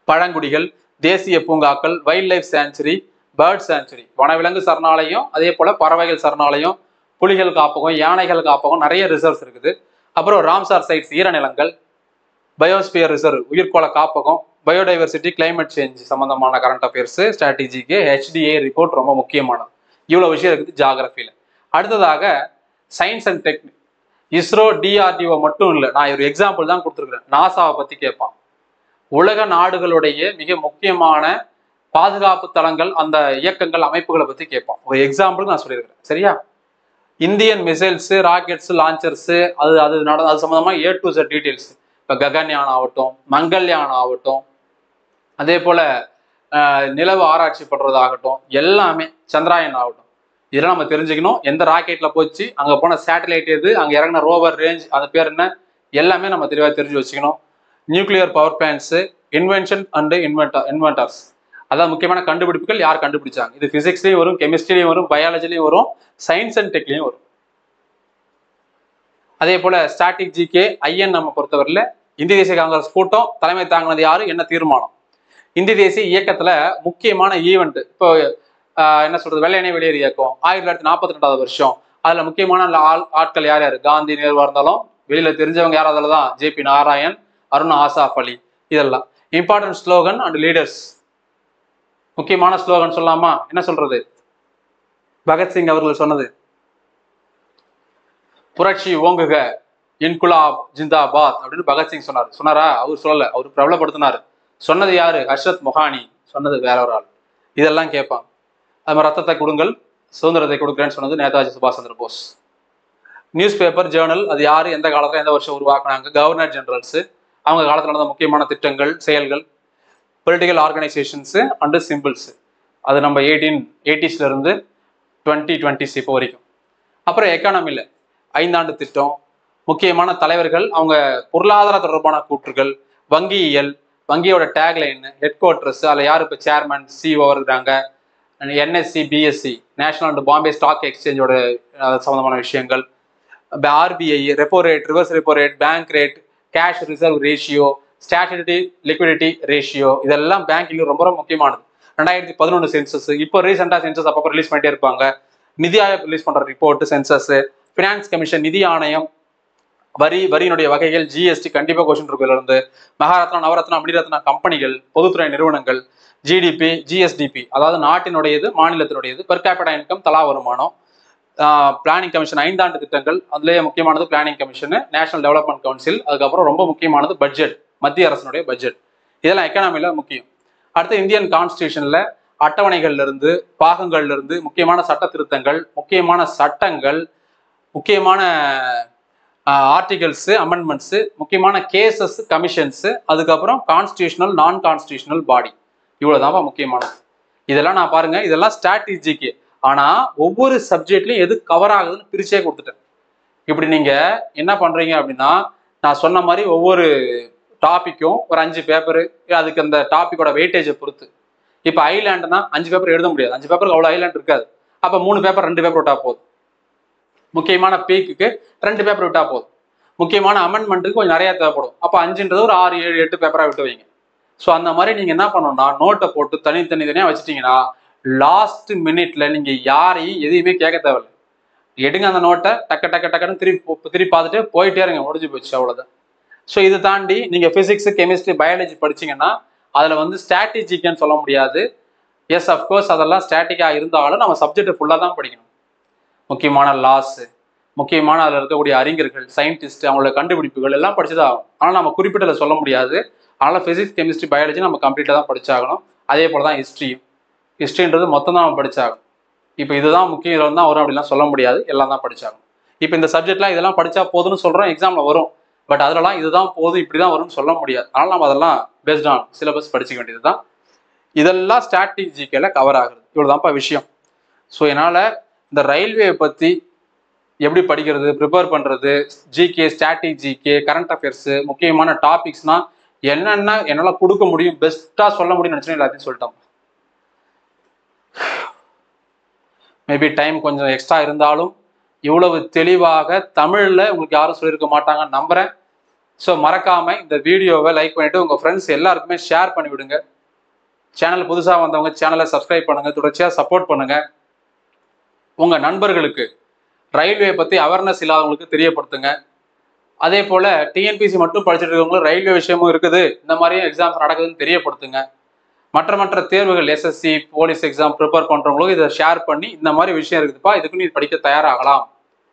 பழங்குடிகள், தேசிய பூங்காக்கள், wildlife sanctuary, bird sanctuary வனவிலங்கு சரணாலயம், அதே போல பறவைகள் சரணாலயம், புலிகள் காப்பகம், யானைகள் காப்பகம், நிறைய ரிசர்வ்ஸ் இருக்குது. அப்புறம் ராம்சார் சைட்ஸ் ஈரநிலங்கள், பயோஸ்பியர் ரிசர்வ் உயிர்கோள காப்பகம், பயோடைவர்சிட்டி, கிளைமேட் சேஞ்ச் சம்பந்தமான கரண்ட் அஃபேர்ஸ், ஸ்ட்ராட்டஜிக்கு HDA ரிப்போர்ட் ரொம்ப முக்கியமானது. இவ்வளவு விஷயம் இருக்குது ஜியாகிரபியில. அடுத்ததாக science and technique. ISRO, DRDO மட்டும் இல்லை, நான் ஒரு எக்ஸாம்பிள் தான் கொடுத்துருக்கிறேன். நாசாவை பத்தி கேட்பான். உலக நாடுகளுடைய மிக முக்கியமான பாதுகாப்பு தளங்கள், அந்த இயக்கங்கள், அமைப்புகளை பத்தி கேட்பான். ஒரு எக்ஸாம்பிள் நான் சொல்லியிருக்கிறேன். சரியா? இந்தியன் மிசைல்ஸ், ராக்கெட்ஸ், லான்ச்சர்ஸ், அது சம்பந்தமா A to Z டீடைல்ஸ். இப்போ ககன்யான் ஆகட்டும், மங்கள்யான் ஆகட்டும், அதே போல நிலவு ஆராய்ச்சி பண்றதாகட்டும், எல்லாமே சந்திராயன் ஆகட்டும், இதெல்லாம் நம்ம தெரிஞ்சுக்கணும். எந்த ராக்கெட்ல போச்சு, அங்க போன சேட்டலைட் எது, அங்க இறங்கின ரோவர் ரேஞ்ச், அது பேர் என்ன, எல்லாமே நம்ம தெளிவாக தெரிஞ்சு வச்சுக்கணும். Nuclear power plans, invention and inventors, அதாவது முக்கியமான கண்டுபிடிப்புகள் யார் கண்டுபிடிச்சாங்க. இது பிசிக்ஸ்லயும் வரும், கெமிஸ்ட்ரிலையும் வரும், பயாலஜிலையும் வரும், சயின்ஸ் அண்ட் டெக்லையும் வரும். அதே போல ஸ்டாட்டிக் GK IN நம்ம பொறுத்தவரையில இந்திய தேசிய காங்கிரஸ் கூட்டம் தலைமை தாங்கினது யாரு, என்ன தீர்மானம். இந்திய தேசிய இயக்கத்துல முக்கியமான ஈவெண்ட் இப்போ என்ன சொல்றது, வெள்ளையனே வெளியேறு இயக்கம் 1942 வருஷம். அதுல முக்கியமான ஆட்கள் யார் யாரு, காந்தி, நேருவா இருந்தாலும் வெளியில தெரிஞ்சவங்க யார், அதில் தான் JP நாராயண், அருண் ஆசாப் அலி. இதெல்லாம் இம்பார்ட்டன்ட் ஸ்லோகன் அண்ட் லீடர்ஸ். முக்கியமான ஸ்லோகன் சொல்லலாமா, என்ன சொல்றது, பகத்சிங் அவர்கள் சொன்னது, புரட்சி ஓங்குக, இன்குலாப் ஜிந்தாபாத் அப்படின்னு பகத்சிங் சொன்னாரா? அவர் சொல்லல, அவர் பிரபலப்படுத்தினாரு. சொன்னது யாரு, ஹர்ஷத் மொஹானி. சொன்னது வேற ஒரு ஆள். இதெல்லாம் கேட்பாங்க. அது மாதிரி ரத்தத்தை கொடுங்கள், சுதந்திரத்தை கொடுக்குறேன்னு சொன்னது நேதாஜி சுபாஷ் Chandra Bose. News paper, Journal, அது யாரு, எந்த காலத்துல, எந்த வருஷம் உருவாக்குனாங்க, கவர்னர் ஜெனரல்ஸ், அவங்க காலத்துல நடந்த முக்கியமான திட்டங்கள், செயல்கள். பொலிட்டிக்கல் ஆர்கனைசேஷன்ஸ் அண்ட் சிம்பிள்ஸ், அது நம்ம 1880s இருந்து 2020s இப்போ வரைக்கும். அப்புறம் எக்கானமில 5 ஆண்டு திட்டம், முக்கியமான தலைவர்கள், அவங்க பொருளாதார தொடர்பான கூற்றுகள், வங்கியியல், வங்கியோட டேக்லைன், ஹெட் குவார்டர்ஸ், அதில் யார் இப்போ சேர்மன், CEO இருக்கிறாங்க, NSE, BSE, national and Bombay stock எக்ஸ்சேஞ்சோட சம்பந்தமான விஷயங்கள், RBI, repo rate, reverse repo rate, bank rate, cash reserve ratio, statutory liquidity ratio, இதெல்லாம் பேங்கிங் ரொம்ப ரொம்ப முக்கியமானது. 2011 சென்சஸ், இப்போ ரீசெண்டாக சென்சஸ் அப்பப்போ ரிலீஸ் பண்ணிட்டே இருப்பாங்க. நிதி ஆயோக் ரிலீஸ் பண்ற ரிப்போர்ட், சென்சஸ், ஃபினான்ஸ் கமிஷன், நிதி ஆணையம், வரியினுடைய வகைகள், GST கண்டிப்பா கொஸ்டின் இருக்கும். இதுல இருந்து மகாரத்னா, நவரத்னா, மணிரத்னா கம்பெனிகள், பொதுத்துறை நிறுவனங்கள், ஜிடிபி, ஜிஎஸ்டிபி, அதாவது நாட்டினுடையது, மாநிலத்தினுடையது, பெர் கேபிட்டா இன்கம், தலா வருமானம், பிளானிங் கமிஷன் 5 ஆண்டு திட்டங்கள், அதுலேயே முக்கியமானது planning commission, national development council, அதுக்கப்புறம் ரொம்ப முக்கியமானது பட்ஜெட், மத்திய அரசினுடைய பட்ஜெட். இதெல்லாம் எக்கனாமில முக்கியம். அடுத்து இந்தியன் கான்ஸ்டியூஷன்ல அட்டவணைகள்ல இருந்து, பாகங்கள்ல இருந்து முக்கியமான சட்ட திருத்தங்கள், முக்கியமான சட்டங்கள், முக்கியமான ஆர்டிகல்ஸ், அமெண்ட்மெண்ட்ஸ், முக்கியமான கேசஸ், கமிஷன்ஸ், அதுக்கப்புறம் கான்ஸ்டியூஷனல், நான் கான்ஸ்டியூஷனல் பாடி, இவ்வளவுதான் முக்கியமானது. இதெல்லாம் நான் பாருங்க, இதெல்லாம் ஸ்ட்ராட்டஜிக்கு. ஆனா ஒவ்வொரு சப்ஜெக்ட்லயும் எது கவர் ஆகுதுன்னு பிரிச்சே கொடுத்துட்டேன். இப்படி நீங்க என்ன பண்றீங்க அப்படின்னா, நான் சொன்ன மாதிரி ஒவ்வொரு டாபிக்கும் ஒரு 5 பேப்பரு, அதுக்கு அந்த டாபிக்கோட வெயிட்டேஜை பொறுத்து. இப்போ ஐலேண்ட்னா 5 பேப்பர் எழுத முடியாது, 5 பேப்பருக்கு அவ்வளோ ஐலேண்ட் இருக்காது. அப்போ 3 பேப்பர் 2 பேப்பர் விட்டா போதும். முக்கியமான பீக்குக்கு 2 பேப்பர் விட்டா போதும். முக்கியமான அமெண்ட்மெண்ட்டுக்கு கொஞ்சம் நிறைய தேவைப்படும். அப்போ 5ன்றது ஒரு 6, 7, 8 பேப்பராக விட்டு வைங்க. ஸோ அந்த மாதிரி நீங்க என்ன பண்ணணும்னா, நோட்டை போட்டு தனித்தனியா வச்சுட்டீங்கன்னா லாஸ்ட் மினிட்ல நீங்க யாரையும் எதையுமே கேட்க தேவையில்லை. எடுங்க அந்த நோட்டை, டக்குன்னு திருப்பி பார்த்துட்டு போயிட்டே இருங்க, முடிஞ்சு போச்சு, அவ்வளவுதான். ஸோ இதை தாண்டி நீங்க பிசிக்ஸ், கெமிஸ்ட்ரி, பயாலஜி படிச்சீங்கன்னா அதுல வந்து ஸ்ட்ராட்டஜிக்குன்னு சொல்ல முடியாது. எஸ், அஃப்கோர்ஸ் அதெல்லாம் ஸ்டாட்டிக்கா இருந்தாலும் நம்ம சப்ஜெக்ட் ஃபுல்லாக தான் படிக்கணும். முக்கியமான லாஸ், முக்கியமான அதில் இருக்கக்கூடிய அறிஞர்கள், சயின்டிஸ்ட், அவங்களோட கண்டுபிடிப்புகள் எல்லாம் படிச்சுதான் ஆகும். ஆனால் நம்ம குறிப்பிட்டதில் சொல்ல முடியாது. அதனால பிசிக்ஸ், கெமிஸ்ட்ரி, பயாலஜி நம்ம கம்ப்ளீட்டாக தான் படிச்சாகணும். அதே போல தான் ஹிஸ்ட்ரின்றது மொத்தம் தான் நம்ம படிச்சாகணும். இப்போ இதுதான் முக்கியம், இதில் தான் வரும் அப்படிலாம் சொல்ல முடியாது, எல்லாம் தான் படிச்சாகணும். இப்போ இந்த சப்ஜெக்ட்லாம் இதெல்லாம் படிச்சா போதும்னு சொல்றோம், எக்ஸாம்ல வரும். பட் அதெல்லாம் இதுதான் போதும், இப்படிதான் வரும்னு சொல்ல முடியாது. அதனால நம்ம அதெல்லாம் பேஸ்ட் ஆன் சிலபஸ் படிச்சுக்க வேண்டியது தான். இதெல்லாம் ஸ்ட்ராட்டஜிக்கல கவர் ஆகுது. இவ்வளவுதான்ப்பா விஷயம். ஸோ என்னால் இந்த ரயில்வே பற்றி எப்படி படிக்கிறது, ப்ரிப்பேர் பண்ணுறது, ஜிகே, ஸ்ட்ராட்டஜிகே, கரண்ட் அஃபேர்ஸ், முக்கியமான டாபிக்ஸ்னா என்னென்ன என்னால் கொடுக்க முடியும், பெஸ்ட்டாக சொல்ல முடியும்னு நினச்சேன், எல்லாத்தையும் சொல்லிட்டோம். மேபி டைம் கொஞ்சம் எக்ஸ்ட்ரா இருந்தாலும் இவ்வளவு தெளிவாக தமிழில் உங்களுக்கு யாரும் சொல்லியிருக்க மாட்டாங்கன்னு நம்புகிறேன். ஸோ மறக்காம இந்த வீடியோவை லைக் பண்ணிட்டு உங்கள் ஃப்ரெண்ட்ஸ் எல்லாருக்குமே ஷேர் பண்ணி விடுங்க. சேனல் புதுசாக வந்தவங்க சேனலை சப்ஸ்கிரைப் பண்ணுங்க, தொடர்ச்சியாக சப்போர்ட் பண்ணுங்க. உங்கள் நண்பர்களுக்கு ரயில்வே பற்றி அவேர்னஸ் இல்லாதவங்களுக்கு தெரியப்படுத்துங்க. அதே போல் டிஎன்பிசி மட்டும் படிச்சுட்டு இருக்கவங்களும் ரயில்வே விஷயமும் இருக்குது, இந்த மாதிரியும் எக்ஸாம்ஸ் நடக்குதுன்னு தெரியப்படுத்துங்க. மற்ற தேர்வுகள், எஸ்எஸ்சி, போலீஸ் எக்ஸாம் ப்ரிப்பேர் பண்ணுறவங்களும் இதை ஷேர் பண்ணி இந்த மாதிரி விஷயம் இருக்குதுப்பா, இதுக்கு நீ படிக்க தயாராகலாம்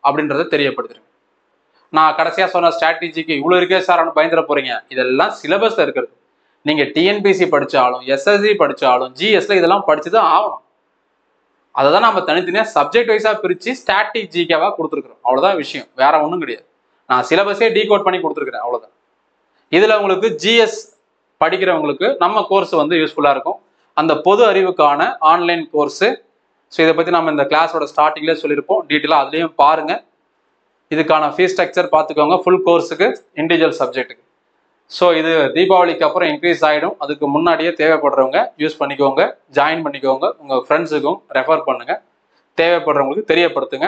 அப்படின்றத தெரியப்படுத்துருங்க. நான் கடைசியாக சொன்ன ஸ்ட்ராட்டஜிக்கு இவ்வளோ இருக்கே சார் பயந்துட போறீங்க, இதெல்லாம் சிலபஸ்ல இருக்கிறது. நீங்கள் டிஎன்பிசி படித்தாலும், எஸ்எஸ்சி படித்தாலும், ஜிஎஸ்ல இதெல்லாம் படிச்சு தான் ஆகணும். அதை தான் நம்ம தனித்தனியாக சப்ஜெக்ட் வைஸாக பிரித்து ஸ்ட்ராட்டஜிக்காக கொடுத்துருக்குறோம். அவ்வளோதான் விஷயம், வேற ஒன்றும் கிடையாது. நான் சிலபஸே டீகோட் பண்ணி கொடுத்துருக்குறேன், அவ்வளோதான். இதில் உங்களுக்கு ஜிஎஸ் படிக்கிறவங்களுக்கு நம்ம கோர்ஸ் வந்து யூஸ்ஃபுல்லாக இருக்கும். அந்த பொது அறிவுக்கான ஆன்லைன் கோர்ஸு. ஸோ இதை பற்றி நம்ம இந்த கிளாஸோட ஸ்டார்டிங்லேயே சொல்லியிருப்போம், டீட்டெயிலாக அதுலேயும் பாருங்கள். இதுக்கான ஃபீஸ் ஸ்ட்ரக்சர் பார்த்துக்கோங்க, ஃபுல் கோர்ஸுக்கு, இண்டிவிஜுவல் சப்ஜெக்ட்டுக்கு. ஸோ இது தீபாவளிக்கு அப்புறம் இன்க்ரீஸ் ஆகிடும். அதுக்கு முன்னாடியே தேவைப்படுறவங்க யூஸ் பண்ணிக்கோங்க, ஜாயின் பண்ணிக்கோங்க, உங்கள் ஃப்ரெண்ட்ஸுக்கும் ரெஃபர் பண்ணுங்கள், தேவைப்படுறவங்களுக்கு தெரியப்படுத்துங்க.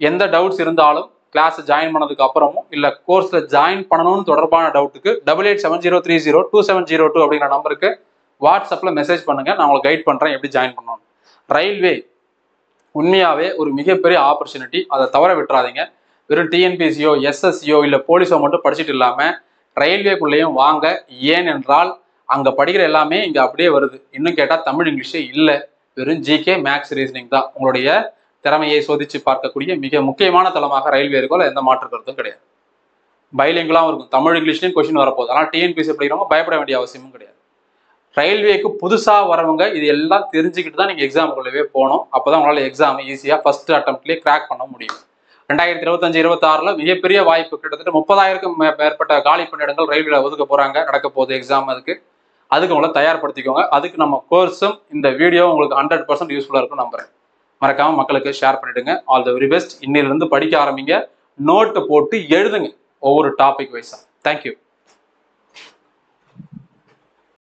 எந்த டவுட்ஸ் இருந்தாலும் கிளாஸ் ஜாயின் பண்ணதுக்கு அப்புறமும் இல்லை கோர்ஸில் ஜாயின் பண்ணணும்னு தொடர்பான டவுட்டுக்கு 8870302702 அப்படிங்கிற நம்பருக்கு வாட்ஸ்அப்பில் மெசேஜ் பண்ணுங்கள். நான் உங்களுக்கு கைட் பண்ணுறேன் எப்படி ஜாயின் பண்ணணும். ரயில்வே உண்மையாகவே ஒரு மிகப்பெரிய ஆப்பர்ச்சுனிட்டி, அதை தவற விட்டுறாதீங்க. வெறும் டிஎன்பிசியோ, எஸ்எஸ்சியோ இல்லை போலீஸோ மட்டும் படிச்சுட்டு இல்லாமல் ரயில்வேக்குள்ளேயும் வாங்க. ஏனென்றால் அங்கே படிக்கிற எல்லாமே இங்கே அப்படியே வருது. இன்னும் கேட்டால் தமிழ், இங்கிலீஷே இல்லை, வெறும் ஜிகே, மேக்ஸ், ரீசனிங் தான். உங்களுடைய திறமையை சோதிச்சு பார்க்கக்கூடிய மிக முக்கியமான தளமாக ரயில்வே இருக்கும், எந்த மாற்று கருத்தும் கிடையாது. பைலிங்குலாம் இருக்கும், தமிழ் இங்கிலீஷ்லையும் கொஸ்டின் வரப்போகுது. ஆனால் டிஎன்பிசி படிக்கிறவங்க பயப்பட வேண்டிய அவசியமும் கிடையாது. ரயில்வேக்கு புதுசாக வரவங்க இது எல்லாம் தெரிஞ்சுக்கிட்டு தான் நீங்கள் எக்ஸாமுக்குள்ளவே போகணும். அப்போ தான் உங்களால் எக்ஸாம் ஈஸியாக ஃபர்ஸ்ட் அட்டம்ப்ட்லேயே கிராக் பண்ண முடியும். 2025-26 மிகப்பெரிய வாய்ப்பு, கிட்டத்தட்ட 30,000க்கும் மேற்பட்ட காலி பணியிடங்கள் ரயில்வேல ஒதுக்க போகிறாங்க, நடக்க போகுது எக்ஸாம். அதுக்கு உங்களை தயார்படுத்திக்கோங்க. அதுக்கு நம்ம கோர்ஸும் இந்த வீடியோ உங்களுக்கு 100% யூஸ்ஃபுல்லாக இருக்கும் நம்புறேன். மறக்காம மக்களுக்கு ஷேர் பண்ணிடுங்க. All the very best. இன்னிலிருந்து படிக்க ஆரம்பிங்க, நோட்டு போட்டு எழுதுங்க ஒவ்வொரு டாபிக் வைஸா. தேங்க்யூ.